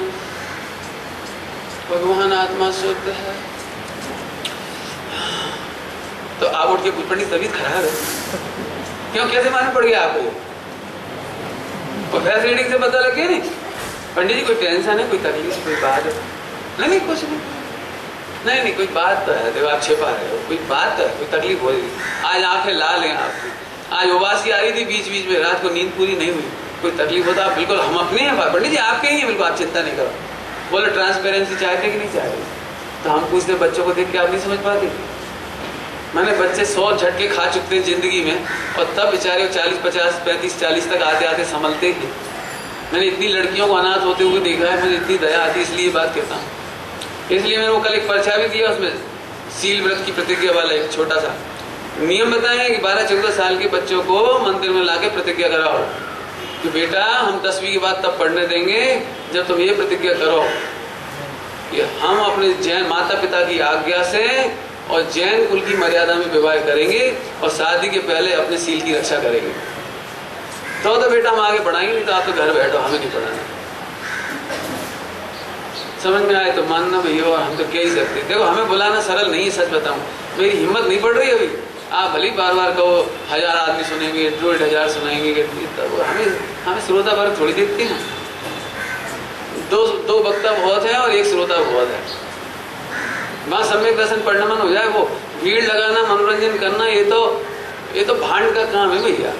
भगवान आत्मा शुद्ध है, तो आप उठ के पंडित तबीयत खराब है, क्यों? कैसे मालूम पड़ गया आपको? फेस रीडिंग से पता लग गया नहीं? पंडित जी कोई टेंशन है, कोई तकलीफ, कोई बात है? नहीं कुछ नहीं, नहीं कोई बात तो है, देखो आप छिपा रहे हो, कोई बात तो है, कोई तकलीफ हो रही। आज आंखें लाल हैं आपकी, आज उबासी आ रही थी बीच बीच में, रात को नींद पूरी नहीं हुई, कोई तकलीफ होता, आप बिल्कुल हम अपने हैं पंडित जी, आपके ही हैं, बिल्कुल आप चिंता नहीं करो। बोलो ट्रांसपेरेंसी चाहते कि नहीं चाहते? तो हम पूछते बच्चों को देख के आप नहीं समझ पाते। मैंने बच्चे 100 झटके खा चुके हैं जिंदगी में, और तब बेचारे 40, 50, 35, 40 तक आते आते संभलते हैं। मैंने इतनी लड़कियों को अनाथ होते हुए देखा है, मुझे इतनी दया आती है, इसलिए बात कहता हूँ। इसलिए मैंने वो कल एक पर्चा भी दिया, उसमें सील व्रत की प्रतिज्ञा वाला एक छोटा सा नियम बताया कि 12-14 साल के बच्चों को मंदिर में लाके प्रतिज्ञा कराओ कि बेटा हम 10वीं के बाद तब पढ़ने देंगे जब तुम ये प्रतिज्ञा करो कि हम अपने जैन माता पिता की आज्ञा से और जैन कुल की मर्यादा में विवाह करेंगे और शादी के पहले अपने सील की रक्षा करेंगे। तो बेटा हम आगे बढ़ाएंगे, नहीं तो आप तो घर बैठो, हमें नहीं पढ़ाना। समझ में आए तो मानना भैया, और हम तो कह ही सकते। देखो हमें बुलाना सरल नहीं है, सच बताऊं मेरी हिम्मत नहीं पड़ रही अभी। आप भले बार बार कहो 1000 आदमी सुनेंगे, 1,500 सुनाएंगे, हमें श्रोता वर्ग थोड़ी देखते हैं। दो वक्ता बहुत है और एक श्रोता बहुत है। वहाँ सम्यक दर्शन पढ़ना मन हो जाए, वो भीड़ लगाना, मनोरंजन करना, ये तो भांड का काम है भैया।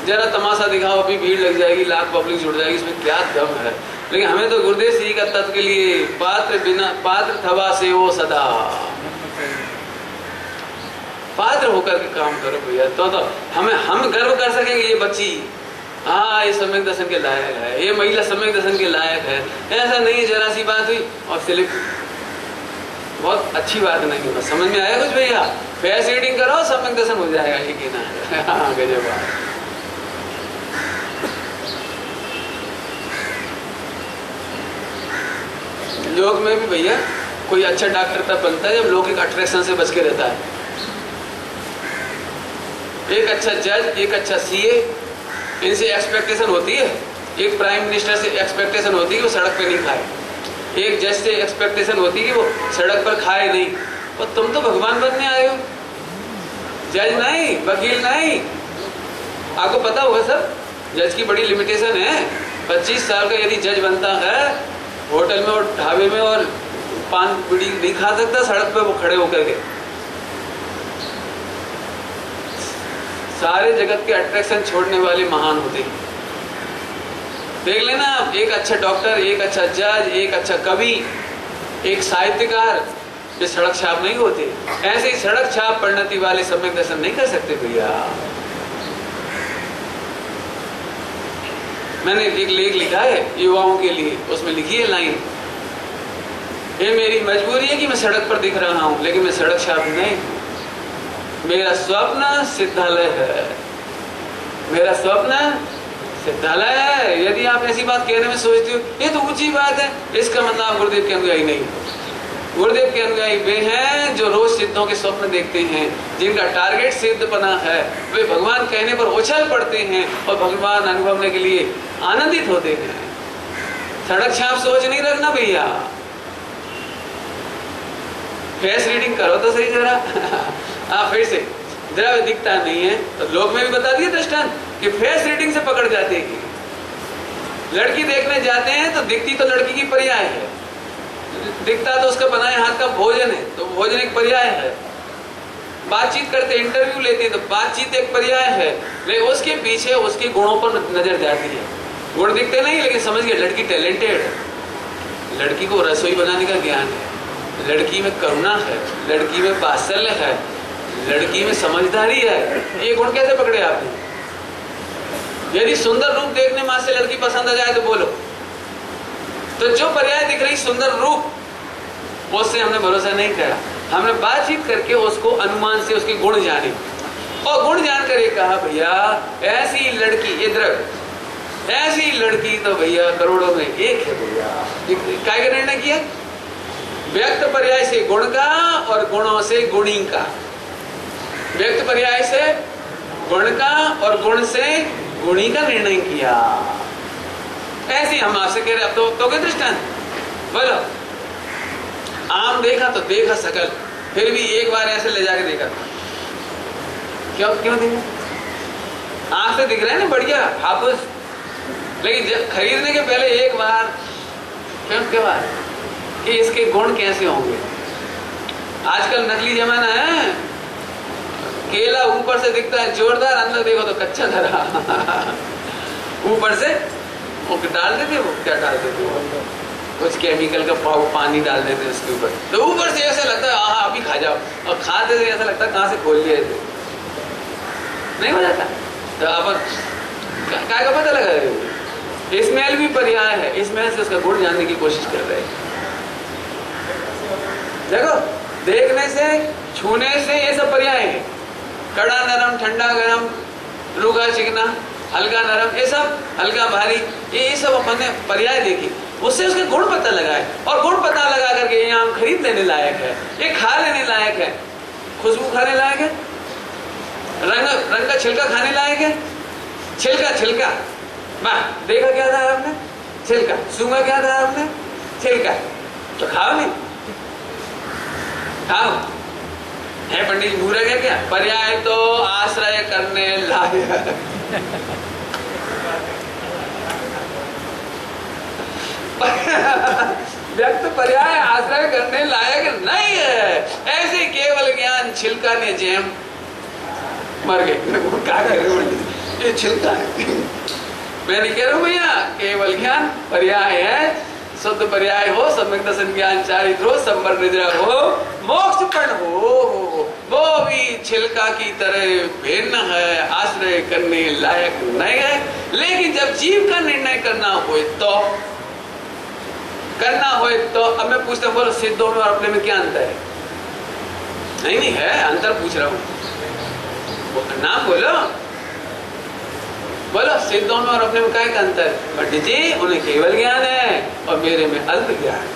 जरा तमाशा दिखाओ, अभी भीड़ लग जाएगी, लाख पब्लिक जुड़ जाएगी, इसमें क्या दम है। लेकिन हमें तो गुरुदेव जी का तत्व के लिए पात्र थवा से वो सदा पात्र होकर के काम करो भैया। तो हम गर्व कर सकेंगे ये बच्ची, हाँ ये सम्यक दर्शन के लायक है, ये महिला सम्यक दर्शन के लायक है। ऐसा नहीं है जरा सी बात हुई और सिर्फ बहुत अच्छी बात नहीं है। समझ में आया कुछ भैया? फेस रीडिंग करो, सम्यक दर्शन हो जाएगा, ये कहना है। हाँ गजब बात। योग में भी भैया कोई अच्छा डॉक्टर तब बनता है जब लौकिक अट्रैक्शन से बच के रहता है। एक अच्छा जज, एक अच्छा सीए, इनसे एक्सपेक्टेशन होती है। एक प्राइम मिनिस्टर से एक्सपेक्टेशन होती है कि वो सड़क पे नहीं खाए। एक जज से एक्सपेक्टेशन होती है कि वो सड़क पर खाए नहीं। और तुम तो भगवान बनने आए हो, जज नहीं, वकील नहीं। आपको पता होगा सर, जज की बड़ी लिमिटेशन है। 25 साल का यदि जज बनता है, होटल में और ढाबे में और पान बीड़ी नहीं खा सकता, सड़क पे वो खड़े होकर के। सारे जगत के अट्रैक्शन छोड़ने वाले महान होते हैं। देख लेना आप, एक अच्छा डॉक्टर, एक अच्छा जज, एक अच्छा कवि, एक साहित्यकार, ये सड़क छाप नहीं होते। ऐसे ही सड़क छाप परिणति वाले सम्यक दर्शन नहीं कर सकते भैया। मैंने एक लेख लिखा है युवाओं के लिए, उसमें लिखी है लाइन, ये मेरी मजबूरी है कि मैं सड़क पर दिख रहा हूं, लेकिन मैं सड़क छाप नहीं। मेरा स्वप्न सिद्धालय है, मेरा स्वप्न सिद्धालय है। यदि आप ऐसी बात कहने में सोचते हो ये तो ऊंची बात है, इसका मतलब आप गुरुदेव के अनुयायी नहीं। गुरुदेव के अनुयायी वे हैं जो रोज सिद्धों के स्वप्न देखते हैं, जिनका टारगेट सिद्ध बना है। वे भगवान कहने पर उछल पड़ते हैं और भगवान अनुभवने के लिए आनंदित होते हैं। सड़क छाप सोच नहीं रखना भैया। फेस रीडिंग करो तो सही जरा। हाँ, फिर से द्रव्य दिखता नहीं है तो लोग में भी बता दिए दृष्टांत कि फेस रीडिंग से पकड़ जाते हैं। लड़की देखने जाते हैं तो दिखती तो लड़की की पर्याय है, दिखता तो उसका बनाए हाथ का भोजन है, तो भोजन एक पर्याय है। बातचीत करते, इंटरव्यू लेते तो बातचीत एक पर्याय है, लेकिन उसके पीछे उसके गुणों पर नजर जाती है। गुण दिखते नहीं, लेकिन समझ गए लड़की टैलेंटेड है, लड़की को रसोई बनाने का ज्ञान है, लड़की में करुणा है, लड़की में वात्सल्य है, लड़की में समझदारी है। ये गुण कैसे पकड़े आपने? यदि सुंदर रूप देखने मां से लड़की पसंद आ जाए तो बोलो, तो जो पर्याय दिख रही सुंदर रूप, उससे हमने भरोसा नहीं करा। हमने बातचीत करके उसको अनुमान से उसके गुण जाने, और गुण जानकर ये कहा भैया ऐसी लड़की, ये द्रव्य, ऐसी लड़की तो भैया करोड़ों में एक है भैया। काय का निर्णय किया? व्यक्त पर्याय से गुण का और गुणों से गुणी का। व्यक्त पर्याय से गुण का और गुण से गुणी का निर्णय किया। ऐसे हम आपसे कह रहे, अब तो क्या दृष्टांत बोलो। आम देखा तो देखा सकल, फिर भी एक बार ऐसे ले जाके देखा, क्यों देखा? आंख से दिख रहा है ना बढ़िया हापुस, लेकिन जब खरीदने के पहले एक बार, क्यों बार कि इसके गुण कैसे होंगे। आजकल नकली जमाना है, केला ऊपर से दिखता है जोरदार, अंदर देखो तो कच्चा धरा। ऊपर से वो डाल देते, वो क्या डाल देते, वो कुछ केमिकल का पानी डाल देते उसके ऊपर, तो ऊपर से ऐसा लगता है हाँ अभी खा जाओ, और खाते से ऐसा लगता है कहाँ से खोल लिया थे, नहीं हो जाता। तो अपन क्या का पता लगा रहे हो? स्मेल भी पर्याय है, स्मेल से उसका गुण जानने की कोशिश कर रहे हैं। देखो देखने से, छूने से, ये सब पर्याय है। कड़ा नरम, ठंडा गरम, रूखा चिकना, हल्का नरम, ये सब हल्का भारी, ये सब अपन ने पर्याय देखी, उससे उसके गुण पता लगाए, और गुण पता लगा करके ये आम खरीद लेने लायक है, ये खा लेने लायक है, खुशबू खाने लायक है, रंग का छिलका खाने लायक है। छिलका वाह, देखा क्या था आपने? छिलका। सूंघा क्या था आपने? छिलका। तो खाओ नहीं, खाओ। है पंडित जी भूल गया क्या? पर्याय तो आश्रय करने लायक। व्यक्त पर्याय आश्रय करने लायक नहीं है। ऐसे केवल ज्ञान छिलका ने जेम मर गए। क्या कह रहे हो? ये छिलका है। मैं नहीं कह रहा हूं भैया, केवल ज्ञान पर्याय है। शुद्ध पर्याय हो, सम्यक दर्शन ज्ञान चारित्र हो, संवर निद्रा हो, मोक्षपण हो, वो भी छिलका की तरह भिन्न है, आश्रय करने लायक नहीं है। लेकिन जब जीव का निर्णय करना हो तो अब मैं पूछता हूँ, बोलो सिद्धों में और अपने में क्या अंतर है? नहीं है, अंतर पूछ रहा हूँ, नाम बोलो सिद्धों में और अपने में क्या अंतर? पंडित जी उन्हें केवल ज्ञान है और मेरे में अल्प ज्ञान।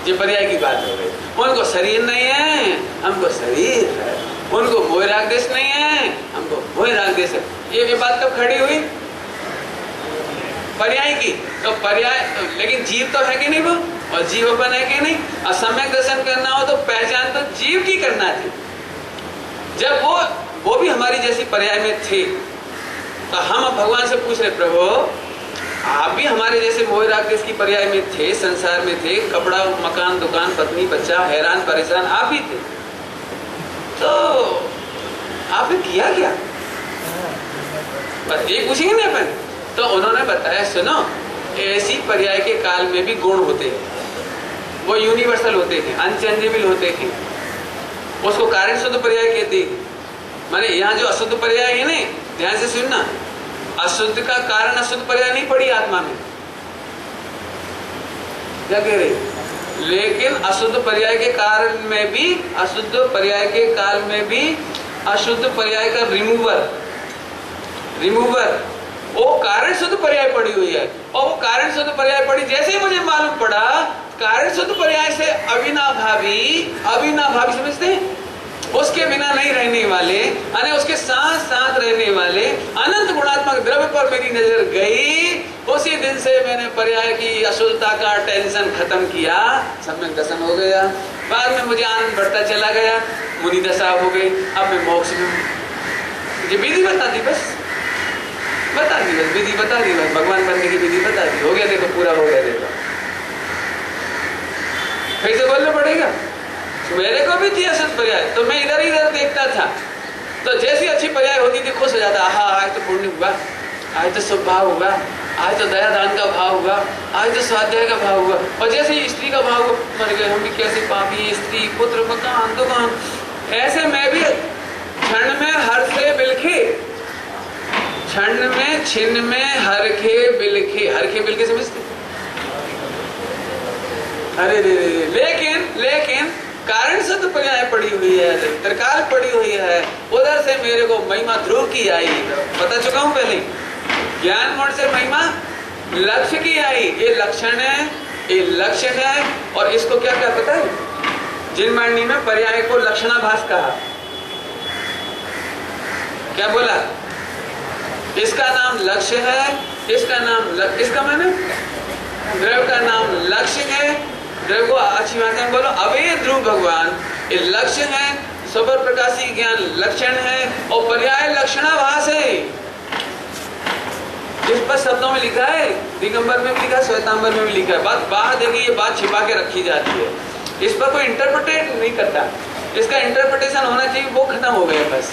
ये पर्याय की बात हो गई। उनको शरीर नहीं है, हमको शरीर है। उनको मोह राग देश नहीं है, हमको मोह राग देश है। ये बात कब खड़ी हुई? पर्याय की। तो पर्याय लेकिन जीव तो है कि नहीं वो, और जीव अपन है कि नहीं। और सम्यक दर्शन करना हो तो पहचान तो जीव की करना थी। जब वो वो भी हमारी जैसी पर्याय में थे। तो हम अब भगवान से पूछ रहे, प्रभु आप भी हमारे जैसे मोह राग देश की पर्याय में थे, संसार में थे, कपड़ा मकान दुकान पत्नी बच्चा हैरान परेशान आप भी थे, तो आपने किया क्या? बस ये पूछेंगे ना अपन। तो उन्होंने बताया, सुनो ऐसी पर्याय के काल में भी गुण होते हैं, वो यूनिवर्सल होते हैं, अनचेंजेबल होते हैं, उसको कारण शुद्ध पर्याय कहते हैं। माने यहाँ जो अशुद्ध पर्याय है ना, ध्यान से सुनना, अशुद्ध का कारण अशुद्ध पर्याय नहीं पड़ी आत्मा में, क्या कह रहे? लेकिन अशुद्ध पर्याय के कारण में भी, अशुद्ध पर्याय के काल में भी अशुद्ध पर्याय का रिमूवर वो कारण शुद्ध पर्याय पड़ी हुई है। और वो कारण शुद्ध पर्याय पड़ी, जैसे ही मुझे मालूम पड़ा कारण शुद्ध पर्याय से अविनाभावी समझते हैं, उसके बिना नहीं रहने वाले, अने उसके साथ साथ रहने वाले अनंत गुणात्मक द्रव्य पर मेरी नजर गई। उसी दिन से मैंने पर्याय की अशुद्धता का टेंशन खत्म किया, सब में दर्शन हो गया। बाद में मुझे आनंद बढ़ता चला गया, मुनि दशा हो गई, अब मैं मोक्ष में हूं। मुझे विधि बता दी, बस बता दी, बस विधि बता दी, बस भगवान बनने की विधि बता दी, हो गया, देखो पूरा हो गया। देखो फिर से बोलना पड़ेगा, मेरे को भी थी अशुद्ध पर्याय, तो मैं इधर इधर देखता था, तो जैसी अच्छी पर्याय होती थी खुश हो जाता, हाँ आज तो पुण्य हुआ, आज तो शुभ भाव हुआ, आज तो दया दान का भाव हुआ, आज तो स्वाध्याय का भाव हुआ। और जैसे ही स्त्री का भाव हुआ, मर गए हम भी कैसे पापी, स्त्री पुत्र मकान दुकान। ऐसे मैं भी क्षण में हर से बिलखे, क्षण में छिन्न में हरखे बिलखे समझते? अरे लेकिन कारण शुद्ध पर्याय पड़ी हुई है, त्रिकाल पड़ी हुई है, उधर से मेरे को महिमा ध्रुव की आई, बता चुका हूं पहले, ज्ञान मोड़ से महिमा लक्ष्य की आई। ये लक्षण है, ये लक्ष्य है। और इसको क्या क्या पता है, जिनमानी में पर्याय को लक्षणाभास कहा। क्या बोला? इसका नाम लक्ष्य है, इसका माने द्रव्य का नाम लक्ष्य है। द्रव्य को अच्छी भाषा में बोलो अवेद ध्रुव भगवान, ये लक्ष्य है, सबर प्रकाशी ज्ञान लक्षण है, और पर्याय लक्षणाभास है। इस पर शब्दों में लिखा है, दिगंबर में भी लिखा है, श्वेतांबर में भी लिखा है। बात बाहर देखिए, ये बात छिपा के रखी जाती है, इस पर कोई इंटरप्रिटेट नहीं करता। इसका इंटरप्रिटेशन होना चाहिए, वो खत्म हो गया बस।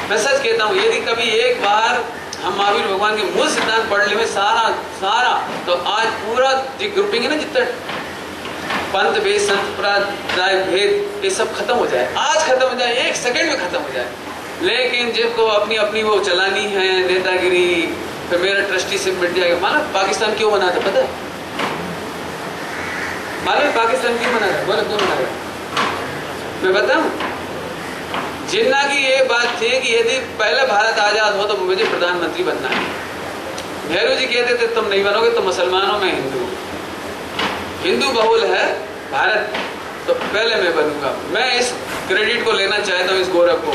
मैं सच कहता हूँ, यदि कभी एक बार हम महावीर भगवान के मूल सिद्धांत पढ़ ले में सारा तो आज पूरा जो ग्रुपिंग है ना, जितना पंथ भेद संप्रदाय भेद ये सब खत्म हो जाए, आज खत्म हो जाए, एक सेकंड में खत्म हो जाए। लेकिन जिनको अपनी अपनी वो चलानी है नेतागिरी, फिर मेरा ट्रस्टीशिप मिट जाएगा। मानो पाकिस्तान क्यों बना था पता है? मालूम पाकिस्तान क्यों बना था? बोलो क्यों बना था? मैं बताऊं, जिन्ना की ये बात थी कि यदि पहले भारत आजाद हो तो मुझे प्रधानमंत्री बनना है। नेहरू जी कहते थे तुम नहीं बनोगे तो मुसलमानों में हिंदू बहुल है भारत, तो पहले मैं बनूंगा। मैं इस क्रेडिट को लेना चाहता हूँ, इस गौरव को।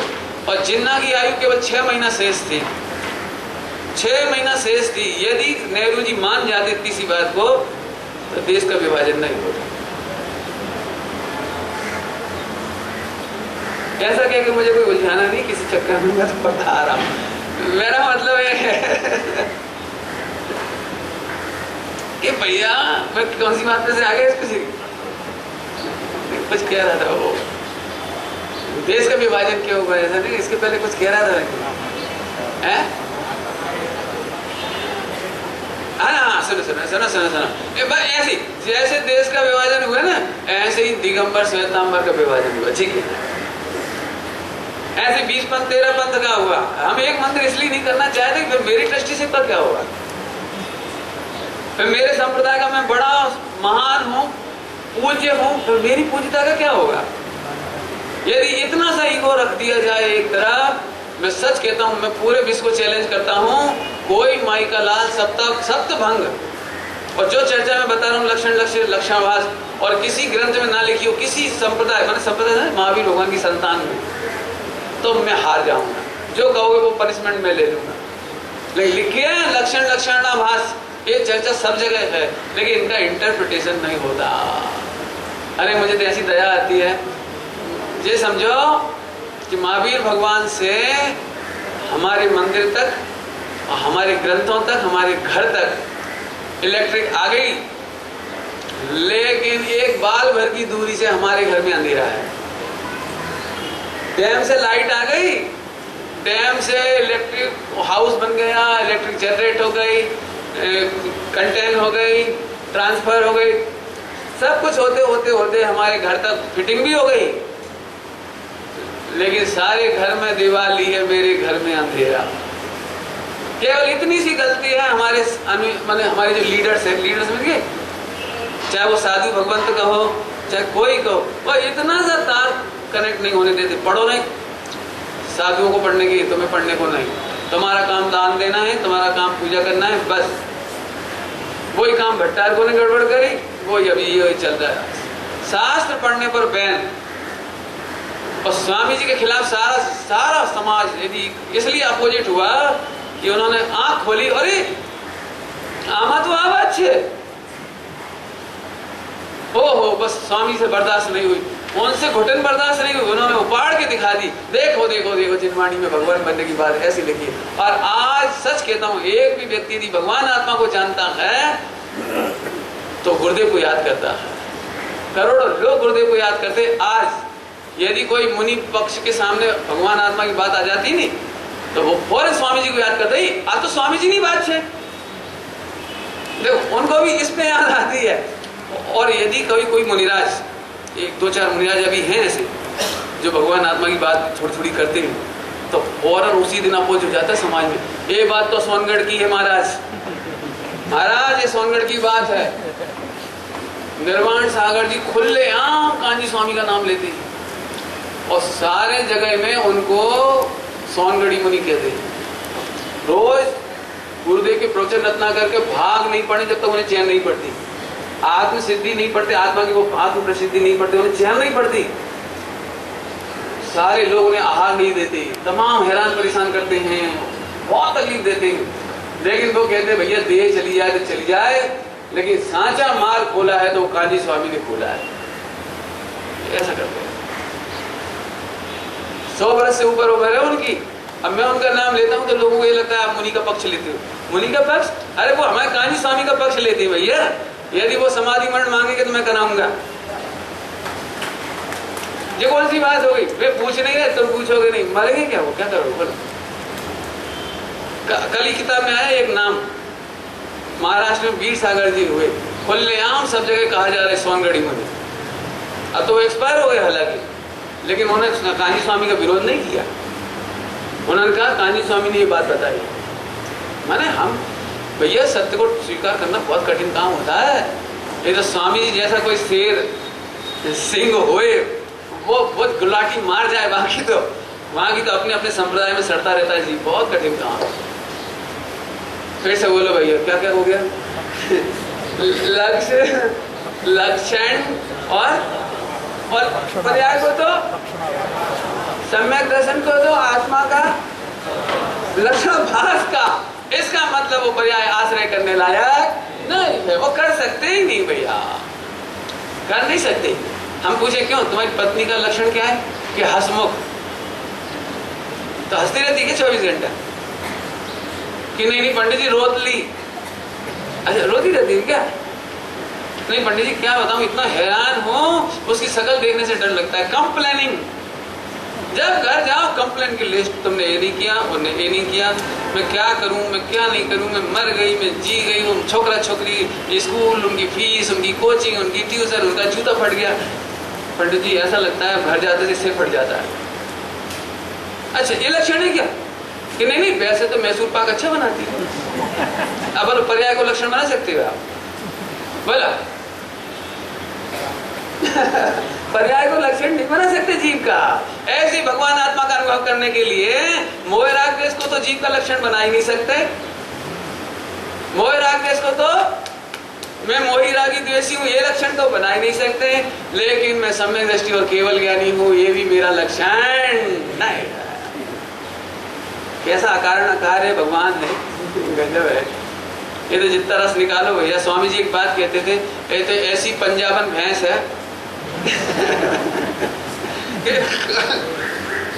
और जिन्ना की आयु केवल 6 महीना शेष थी, 6 महीना शेष थी। यदि नेहरू जी मान जाते किसी बात को तो देश का विभाजन नहीं होता। ऐसा क्या कि मुझे कोई उलझाना नहीं किसी चक्कर में, मैं तो बता रहा हूँ। मेरा मतलब है कि भैया मैं कौन सी बात पे से आ गया, कुछ कह रहा था वो देश का विभाजन क्यों हुआ, ऐसा नहीं, इसके पहले कुछ कह रहा था हैं? हाँ सुनो ऐसी जैसे देश का विभाजन हुआ ना, ऐसे ही दिगंबर श्वेतांबर का विभाजन हुआ। ठीक है, ऐसे 20 पंथ 13 पंथ का हुआ। हम एक मंदिर इसलिए नहीं करना चाहते, फिर मेरी ट्रस्टीशिप का क्या होगा? फिर मेरे संप्रदाय का मैं बड़ा महान हूँ, पूज्य हूँ, फिर मेरी पूज्यता का क्या होगा? यदि इतना सा ईगो रख दिया जाए एक तरफ, मैं सच कहता हूँ, मैं पूरे विश्व को चैलेंज करता हूँ, कोई माई का लाल सप्तभंग और जो चर्चा में बता रहा हूँ लक्षण लक्ष्य लक्षणाभास, और किसी ग्रंथ में ना लिखी हो, किसी संप्रदाय मैंने संप्रदाय महावीर भगवान की संतान में, तो मैं हार जाऊंगा। जो कहोगे वो पनिशमेंट मैं ले लूंगा। लेकिन लिखिए लक्षण लक्षणाभास, ये चर्चा सब जगह है, लेकिन इनका इंटरप्रिटेशन नहीं होता। अरे मुझे तो ऐसी दया आती है, ये समझो कि महावीर भगवान से हमारे मंदिर तक, हमारे ग्रंथों तक, हमारे घर तक इलेक्ट्रिक आ गई, लेकिन एक बाल भर की दूरी से हमारे घर में अंधेरा है। डैम से लाइट आ गई, डैम से इलेक्ट्रिक हाउस बन गया, इलेक्ट्रिक जनरेट हो गई, कंटेन हो गई, ट्रांसफर हो गई, सब कुछ होते होते होते हमारे घर तक फिटिंग भी हो गई, लेकिन सारे घर में दिवाली है, मेरे घर में अंधेरा। केवल इतनी सी गलती है हमारे माने हमारे जो लीडर्स हैं, लीडर्स समझ गए, चाहे वो साधु भगवंत कहो चाहे कोई कहो, वो इतना सा तार कनेक्ट नहीं होने देते। पढ़ो नहीं, साधुओं को पढ़ने की, तुम्हें पढ़ने को नहीं, तुम्हारा काम दान देना है, तुम्हारा काम पूजा करना है, बस। वही काम भट्टारकों ने गड़बड़ करी, वही अभी ये चल रहा है। शास्त्र पढ़ने पर बैन, और स्वामी जी के खिलाफ सारा समाज यदि इसलिए अपोजिट हुआ कि उन्होंने आंख खोली, अरे आमा तो आवाज अच्छे, हो बस स्वामी से बर्दाश्त नहीं हुई, उनसे घुटन बर्दाश्त नहीं हुई, उन्होंने उपाड़ के दिखा दी, देखो देखो देखो जिनवाणी में भगवान बनने की बात ऐसी लिखी। और आज सच कहता हूँ, एक भी व्यक्ति यदि भगवान आत्मा को जानता है तो गुरुदेव को याद करता है। करोड़ों लोग गुरुदेव को याद करते। आज यदि कोई मुनि पक्ष के सामने भगवान आत्मा की बात आ जाती नहीं तो वो फौरन स्वामी जी को याद करते ही, आज तो स्वामी जी नहीं बात है, देखो उनको भी इसमें याद आती है। और यदि कभी कोई मुनिराज, एक दो चार मुनिराज अभी हैं ऐसे जो भगवान आत्मा की बात थोड़ी थोड़ी करते हैं, तो फौरन उसी दिन अपोज हो जाता है समाज में, ये बात तो सोनगढ़ की है महाराज, महाराज ये सोनगढ़ की बात है। निर्वाण सागर जी खुले आम कांजी स्वामी का नाम लेते हैं और सारे जगह में उनको सोनगढ़ी मुनि कहते हैं। रोज गुरुदेव के प्रवचन रत्ना करके भाग नहीं पड़े जब तक उन्हें चैन नहीं पड़ती, आत्म सिद्धि नहीं पड़ती, आत्मा की वो आत्म प्रसिद्धि नहीं पड़ती, उन्हें चैन नहीं पड़ती। सारे लोग उन्हें आहार नहीं देते, तमाम हैरान परेशान करते हैं, बहुत तकलीफ देते हैं, लेकिन वो कहते हैं भैया देह चली जाए तो चली जाए, लेकिन सांचा मार्ग खोला है तो काजी स्वामी ने खोला है, ऐसा करते हैं। 100 बरस से ऊपर उम्र है उनकी। अब मैं उनका नाम लेता हूँ तो लोगों को ये लगता है आप मुनि का पक्ष लेते हो। मुनि का पक्ष? अरे वो हमारे काजी स्वामी का पक्ष लेते हैं भैया। यदि वो समाधि मरण मांगेंगे तो मैं कराऊंगा। ये कौन सी बात हो गई? वे पूछ नहीं रहे, तुम पूछोगे नहीं, मरेंगे क्या? वो क्या करोगे बोलो? कल ही किताब में आया एक नाम, महाराष्ट्र में वीर सागर जी हुए, खुलेआम सब जगह कहा जा रहा है सोनगढ़ी मुनि। अब तो वो एक्सपायर हो गए हालांकि, लेकिन उन्होंने कांजी स्वामी का विरोध नहीं किया। उन्होंने कहा कांजी स्वामी ने ये बात बताई। माने हम भैया सत्य को स्वीकार करना बहुत कठिन काम होता है। ये तो स्वामी जी जैसा कोई शेर सिंह होए वो बहुत गुलाटी मार जाए, बाकी तो वहां की तो अपने अपने संप्रदाय में सड़ता रहता है जी, बहुत कठिन काम है। फिर से बोलो भैया क्या क्या हो गया? लक्ष्य, लक्षण और पर्याय को तो सम्यक दर्शन को तो आत्मा का लक्षण भास का, इसका मतलब वो पर्याय आश्रय करने लायक नहीं है, वो कर सकते ही नहीं भैया, कर नहीं सकते। हम पूछे क्यों? तुम्हारी पत्नी का लक्षण क्या है? कि हंसमुख, तो हंसती रहती है 24 घंटा? कि नहीं पंडित जी रोत ली, अच्छा रोती रहती है क्या? नहीं पंडित जी क्या बताऊं, इतना हैरान हूं, उसकी शक्ल देखने से डर लगता है। कंप्लेनिंग, जब घर जाओ कंप्लेन की लिस्ट, तुमने ये नहीं किया, उन्होंने ये नहीं किया, मैं क्या करूं, मैं क्या नहीं करूं, मैं मर गई, मैं जी गई हूँ, छोकरा छोकरी स्कूल, उनकी फीस, उनकी कोचिंग, उनकी ट्यूशन, उनका जूता फट गया। पंडित जी ऐसा लगता है घर जाते से सिर फट जाता है। अच्छा ये लक्षण है क्या? कि नहीं नहीं वैसे तो मैसूर पाक अच्छा बनाती है। अब पर्याय को लक्षण बना सकते हो आप? बोला पर्याय को लक्षण नहीं बना सकते जीव का। ऐसे भगवान आत्मा का अनुभव करने के लिए मोह राग द्वेष को तो जीव का लक्षण बना ही नहीं सकते। मोह राग द्वेष को तो मैं मोही रागी द्वेषी हूँ ये लक्षण तो बना ही नहीं सकते, लेकिन मैं सम्यक दृष्टि और केवल ज्ञानी हूँ ये भी मेरा लक्षण नहीं। कैसा अकारण अकार है भगवान है, गजब है। ये तो जितना रस निकालो भैया। स्वामी जी एक बात कहते थे, ये तो ऐसी पंजाबन भैंस है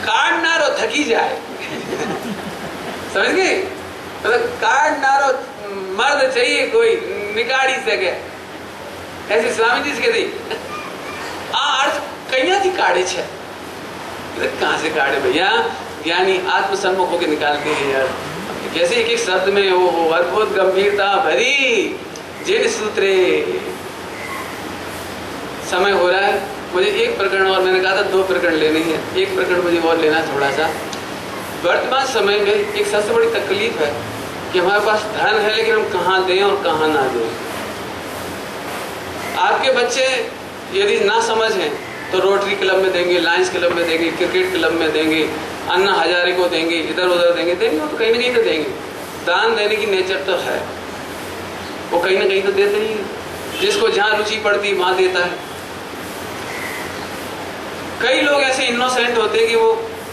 काटनारो थकी जाए। समझ गए? मतलब काटनारो मर्द चाहिए कोई निकाल ही सके, ऐसे स्वामी जी कहते अर्थ कहीं थी काढ़े छे, कहाँ से काढ़े भैया? ज्ञानी आत्मसन्मुख होकर निकालते हैं यार। कैसे एक एक शब्द में वो अद्भुत गंभीरता भरी जिन सूत्रे। समय हो रहा है, मुझे एक प्रकरण और, मैंने कहा था 2 प्रकरण लेने हैं, एक प्रकरण मुझे और लेना थोड़ा सा। वर्तमान समय में एक सबसे बड़ी तकलीफ है कि हमारे पास धन है लेकिन हम कहाँ दें और कहाँ ना दें। आपके बच्चे यदि ना समझ हैं तो रोटरी क्लब में देंगे, लायंस क्लब में देंगे, क्रिकेट क्लब में देंगे, अन्ना हजारे को देंगे, इधर उधर देंगे, वो तो कहीं ना कहीं तो देंगे। दान देने की नेचर तो है, वो कहीं ना कहीं तो देते ही, जिसको जहाँ रुचि पड़ती वहाँ देता है। कई लोग ऐसे इनोसेंट होते हैं कि वो,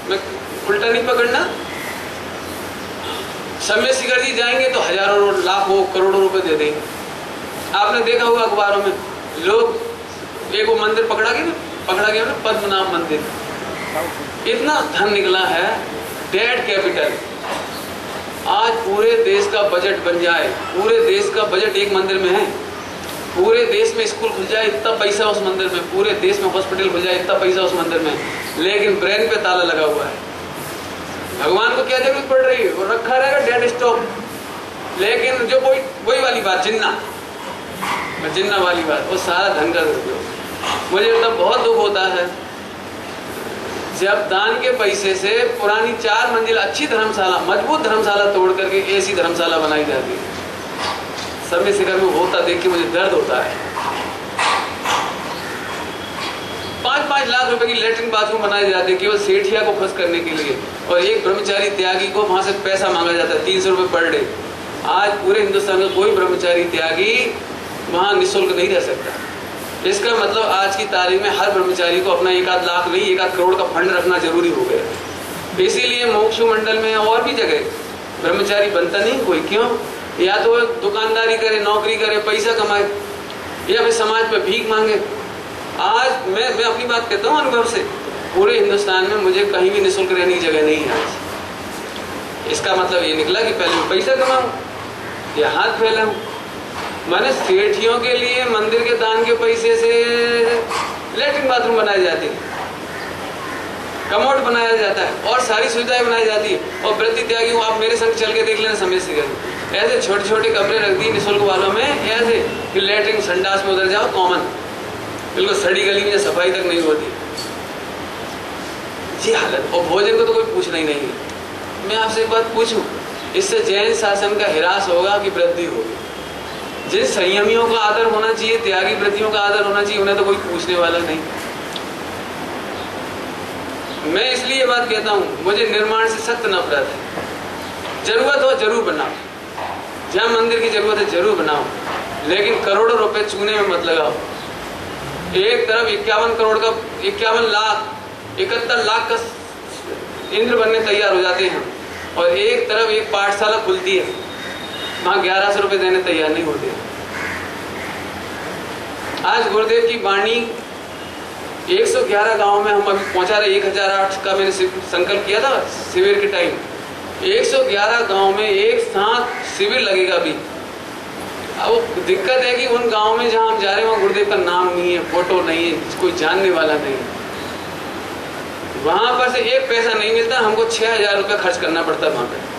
मैं उल्टा नहीं पकड़ना, समय शिखर जी जाएंगे तो हजारों लाखों करोड़ों रुपए दे देंगे। आपने देखा होगा अखबारों में, लोग एक वो मंदिर पकड़ा गया ना, पद्मनाभ मंदिर, इतना धन निकला है, डेड कैपिटल। आज पूरे देश का बजट बन जाए, पूरे देश का बजट एक मंदिर में है, पूरे देश में स्कूल खुल जाए इतना पैसा उस मंदिर में, पूरे देश में हॉस्पिटल खुल जाए इतना पैसा उस मंदिर में, लेकिन ब्रेन पे ताला लगा हुआ है। भगवान को क्या जरूरत पड़ रही है? वो रखा रहेगा डेड स्टॉक। लेकिन जो वही वाली बात, जिन्ना वाली बात, वो सारा धन का दुरुपयोग। मुझे तब बहुत दुख होता है जब दान के पैसे से पुरानी 4 मंजिल अच्छी धर्मशाला, मजबूत धर्मशाला तोड़ करके ऐसी धर्मशाला बनाई जाती है। समय शिखर में होता देख के मुझे दर्द होता है। 5-5 लाख रुपए की लेटरिन बाथरूम बनाए जाते हैं केवल सेठिया को खुश करने के लिए, और एक ब्रह्मचारी त्यागी को वहां से पैसा मांगा जाता है 300 रुपए पर डे। आज पूरे हिंदुस्तान में कोई ब्रह्मचारी त्यागी वहां निःशुल्क नहीं रह सकता। इसका मतलब आज की तारीख में हर ब्रह्मचारी को अपना 1-8 लाख नहीं 1-8 करोड़ का फंड रखना जरूरी हो गया। इसीलिए मोक्षु मंडल में और भी जगह ब्रह्मचारी बनता नहीं कोई। क्यों? या तो दुकानदारी करे, नौकरी करे, पैसा कमाए, या फिर समाज पे भीख मांगे। आज मैं अपनी बात कहता हूँ अनुभव से, पूरे हिंदुस्तान में मुझे कहीं भी निःशुल्क रहने की जगह नहीं है आज। इसका मतलब ये निकला कि पहले मैं पैसा कमाऊं या हाथ फैलाऊं। मैंने सेठियों के लिए मंदिर के दान के पैसे से लेटरिन बाथरूम बनाए जाते हैं, कमोड बनाया जाता है और सारी सुविधाएं बनाई जाती है। और प्रति त्यागी को आप मेरे संग चल के देख लेना, समय से ऐसे छोटे छोटे कमरे रख दिए निःशुल्क वालों में, ऐसे कि लेटरिन संडास में उधर जाओ कॉमन, बिल्कुल सड़ी गली में सफाई तक नहीं होती, ये हालत। और भोजन को तो कोई पूछना ही नहीं है। मैं आपसे एक बात पूछूं, इससे जैन शासन का हिरास होगा कि वृद्धि होगी? जिन संयमियों का आदर होना चाहिए, त्यागी व्रतियों का आदर होना चाहिए, उन्हें तो कोई पूछने वाला नहीं। मैं इसलिए ये बात कहता हूँ, मुझे निर्माण से सख्त नफरत है। जरूरत हो जरूर बनाओ, जहाँ मंदिर की जरूरत है जरूर बनाओ, लेकिन करोड़ों रुपए चूने में मत लगाओ। एक तरफ 51 करोड़ का 51 लाख 71 लाख का इंद्र बनने तैयार हो जाते हैं, और एक तरफ एक पाठशाला खुलती है, वहाँ 1100 रुपये देने तैयार नहीं होते। आज गुरुदेव की वाणी 111 गांव में हम अभी पहुंचा रहे। 1008 का मैंने संकल्प किया था शिविर के टाइम। 111 गांव में एक साथ शिविर लगेगा अभी। अब दिक्कत है कि उन गांव में जहां हम जा रहे हैं वहाँ गुरुदेव का नाम नहीं है, फोटो नहीं है, कोई जानने वाला नहीं है। वहां पर से एक पैसा नहीं मिलता, हमको 6000 रुपये खर्च करना पड़ता है। वहां पे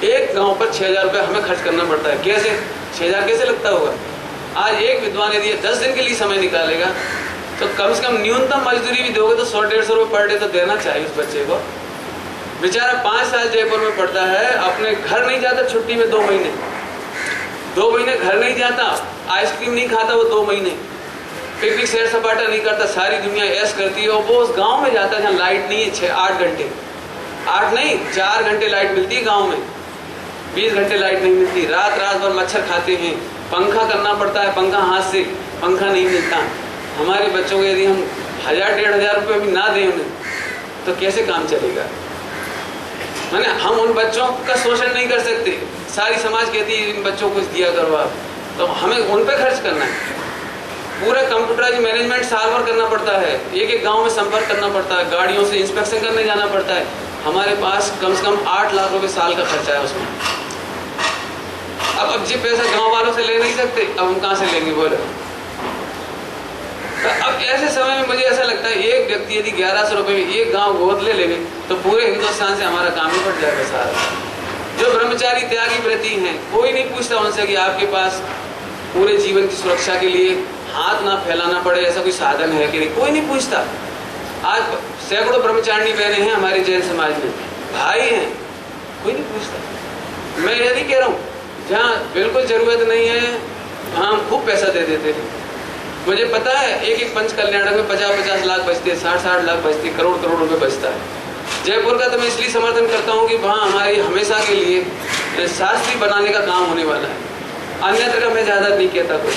एक गांव पर 6000 रुपये हमें खर्च करना पड़ता है। कैसे 6000 कैसे लगता होगा? आज एक विद्वान यदि 10 दिन के लिए समय निकालेगा तो कम से कम न्यूनतम मजदूरी भी दोगे तो 100-150 रुपये पर डे तो देना चाहिए उस बच्चे को। बेचारा 5 साल जयपुर में पढ़ता है, अपने घर नहीं जाता छुट्टी में 2 महीने घर नहीं जाता, आइसक्रीम नहीं खाता वो 2 महीने, पिकनिक सैर सपाटा नहीं करता, सारी दुनिया ऐश करती है। और वो उस गाँव में जाता है जहाँ लाइट नहीं है, 6-8 घंटे, 8 नहीं 4 घंटे लाइट मिलती है गाँव में, 20 घंटे लाइट नहीं मिलती। रात भर मच्छर खाते हैं, पंखा करना पड़ता है, पंखा हाथ से, पंखा नहीं मिलता। हमारे बच्चों को यदि हम 1000-1500 रुपये भी ना दें उन्हें तो कैसे काम चलेगा? मैंने हम उन बच्चों का शोषण नहीं कर सकते। सारी समाज कहती है इन बच्चों को दिया करो आप, तो हमें उन पे खर्च करना है। पूरा कंप्यूटराइज मैनेजमेंट साल भर करना पड़ता है, एक एक गांव में संपर्क करना पड़ता है, गाड़ियों से इंस्पेक्शन करने जाना पड़ता है। हमारे पास कम से कम 8 लाख रुपए साल का खर्चा है उसमें। अब ये पैसा गांव वालों से ले नहीं सकते, अब हम कहाँ से लेंगे बोले। तो अब ऐसे समय में मुझे ऐसा लगता है एक व्यक्ति यदि 1100 रुपए में एक गांव गोद ले लेंगे तो पूरे हिंदुस्तान से हमारा काम ही बढ़ जाएगा सारा। जो ब्रह्मचारी त्यागी व्रती हैं, कोई नहीं पूछता उनसे कि आपके पास पूरे जीवन की सुरक्षा के लिए हाथ ना फैलाना पड़े ऐसा कोई साधन है कि नहीं, कोई नहीं पूछता। आज सैकड़ों ब्रह्मचारिणी बहनें हैं हमारे जैन समाज में, भाई हैं, कोई नहीं पूछता। मैं यह नहीं कह रहा हूँ, जहाँ बिल्कुल जरूरत नहीं है वहाँ हम खूब पैसा दे देते हैं। मुझे पता है एक एक पंच कल्याणक में 50-50 लाख बचते हैं, 60-60 लाख बचते हैं, करोड़ रुपए बचता है। जयपुर का तो मैं इसलिए समर्थन करता हूँ कि वहाँ हमारी हमेशा के लिए शास्त्री बनाने का काम होने वाला है, अन्यत्र का मैं ज़्यादा नहीं कहता कुछ।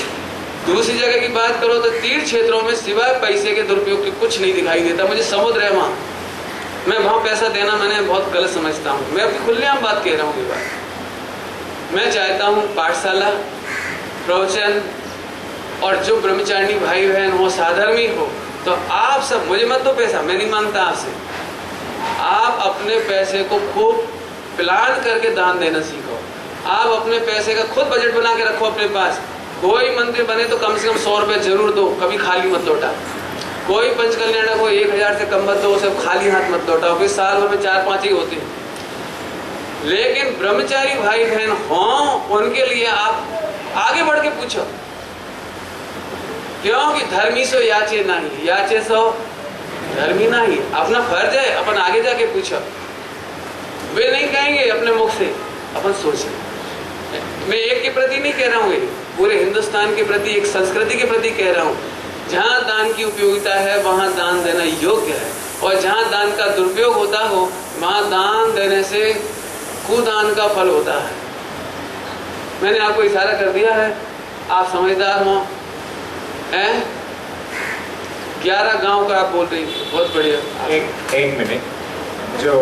दूसरी जगह की बात करो तो तीर्थ क्षेत्रों में सिवाय पैसे के दुरुपयोग के कुछ नहीं दिखाई देता। मुझे समुद्र है वहाँ, मैं वहाँ पैसा देना मैंने बहुत गलत समझता हूँ। मैं अपनी खुलेआम बात कह रहा हूँ ये बात। मैं चाहता हूँ पाठशाला, प्रवचन और जो ब्रह्मचारिणी भाई बहन हो, साधर्मी हो, तो आप सब, मुझे मत दो पैसा, मैं नहीं मांगता आपसे, आप अपने पैसे को खूब प्लान करके दान देना सीखो। आप अपने पैसे का खुद बजट बना के रखो अपने पास। कोई मंदिर बने तो कम से कम 100 रुपये जरूर दो, कभी खाली मत लौटा। कोई पंच कल्याणक को 1000 से कम मत दो, उसे खाली हाथ मत लौटाओ, फिर साल भर में 4-5 ही होते हैं। लेकिन ब्रह्मचारी भाई बहन हों, उनके लिए आप आगे बढ़ के पूछो, क्योंकि धर्मी सो याचे नहीं, याचे सो धर्मी नहीं। अपना फर्ज है, अपन आगे जाके पूछो। वे नहीं कहेंगे अपने मुख से, अपन सोचें। मैं एक के प्रति नहीं कह रहा हूँ, पूरे हिंदुस्तान के प्रति, एक संस्कृति के प्रति कह रहा हूँ। जहाँ दान की उपयोगिता है वहाँ दान देना योग्य है, और जहाँ दान का दुरुपयोग होता हो वहाँ दान देने से कुदान का फल होता है। मैंने आपको इशारा कर दिया है, आप समझदार हो। 11 गांव का आप बोल रही, बहुत बढ़िया। एक मिनट, जो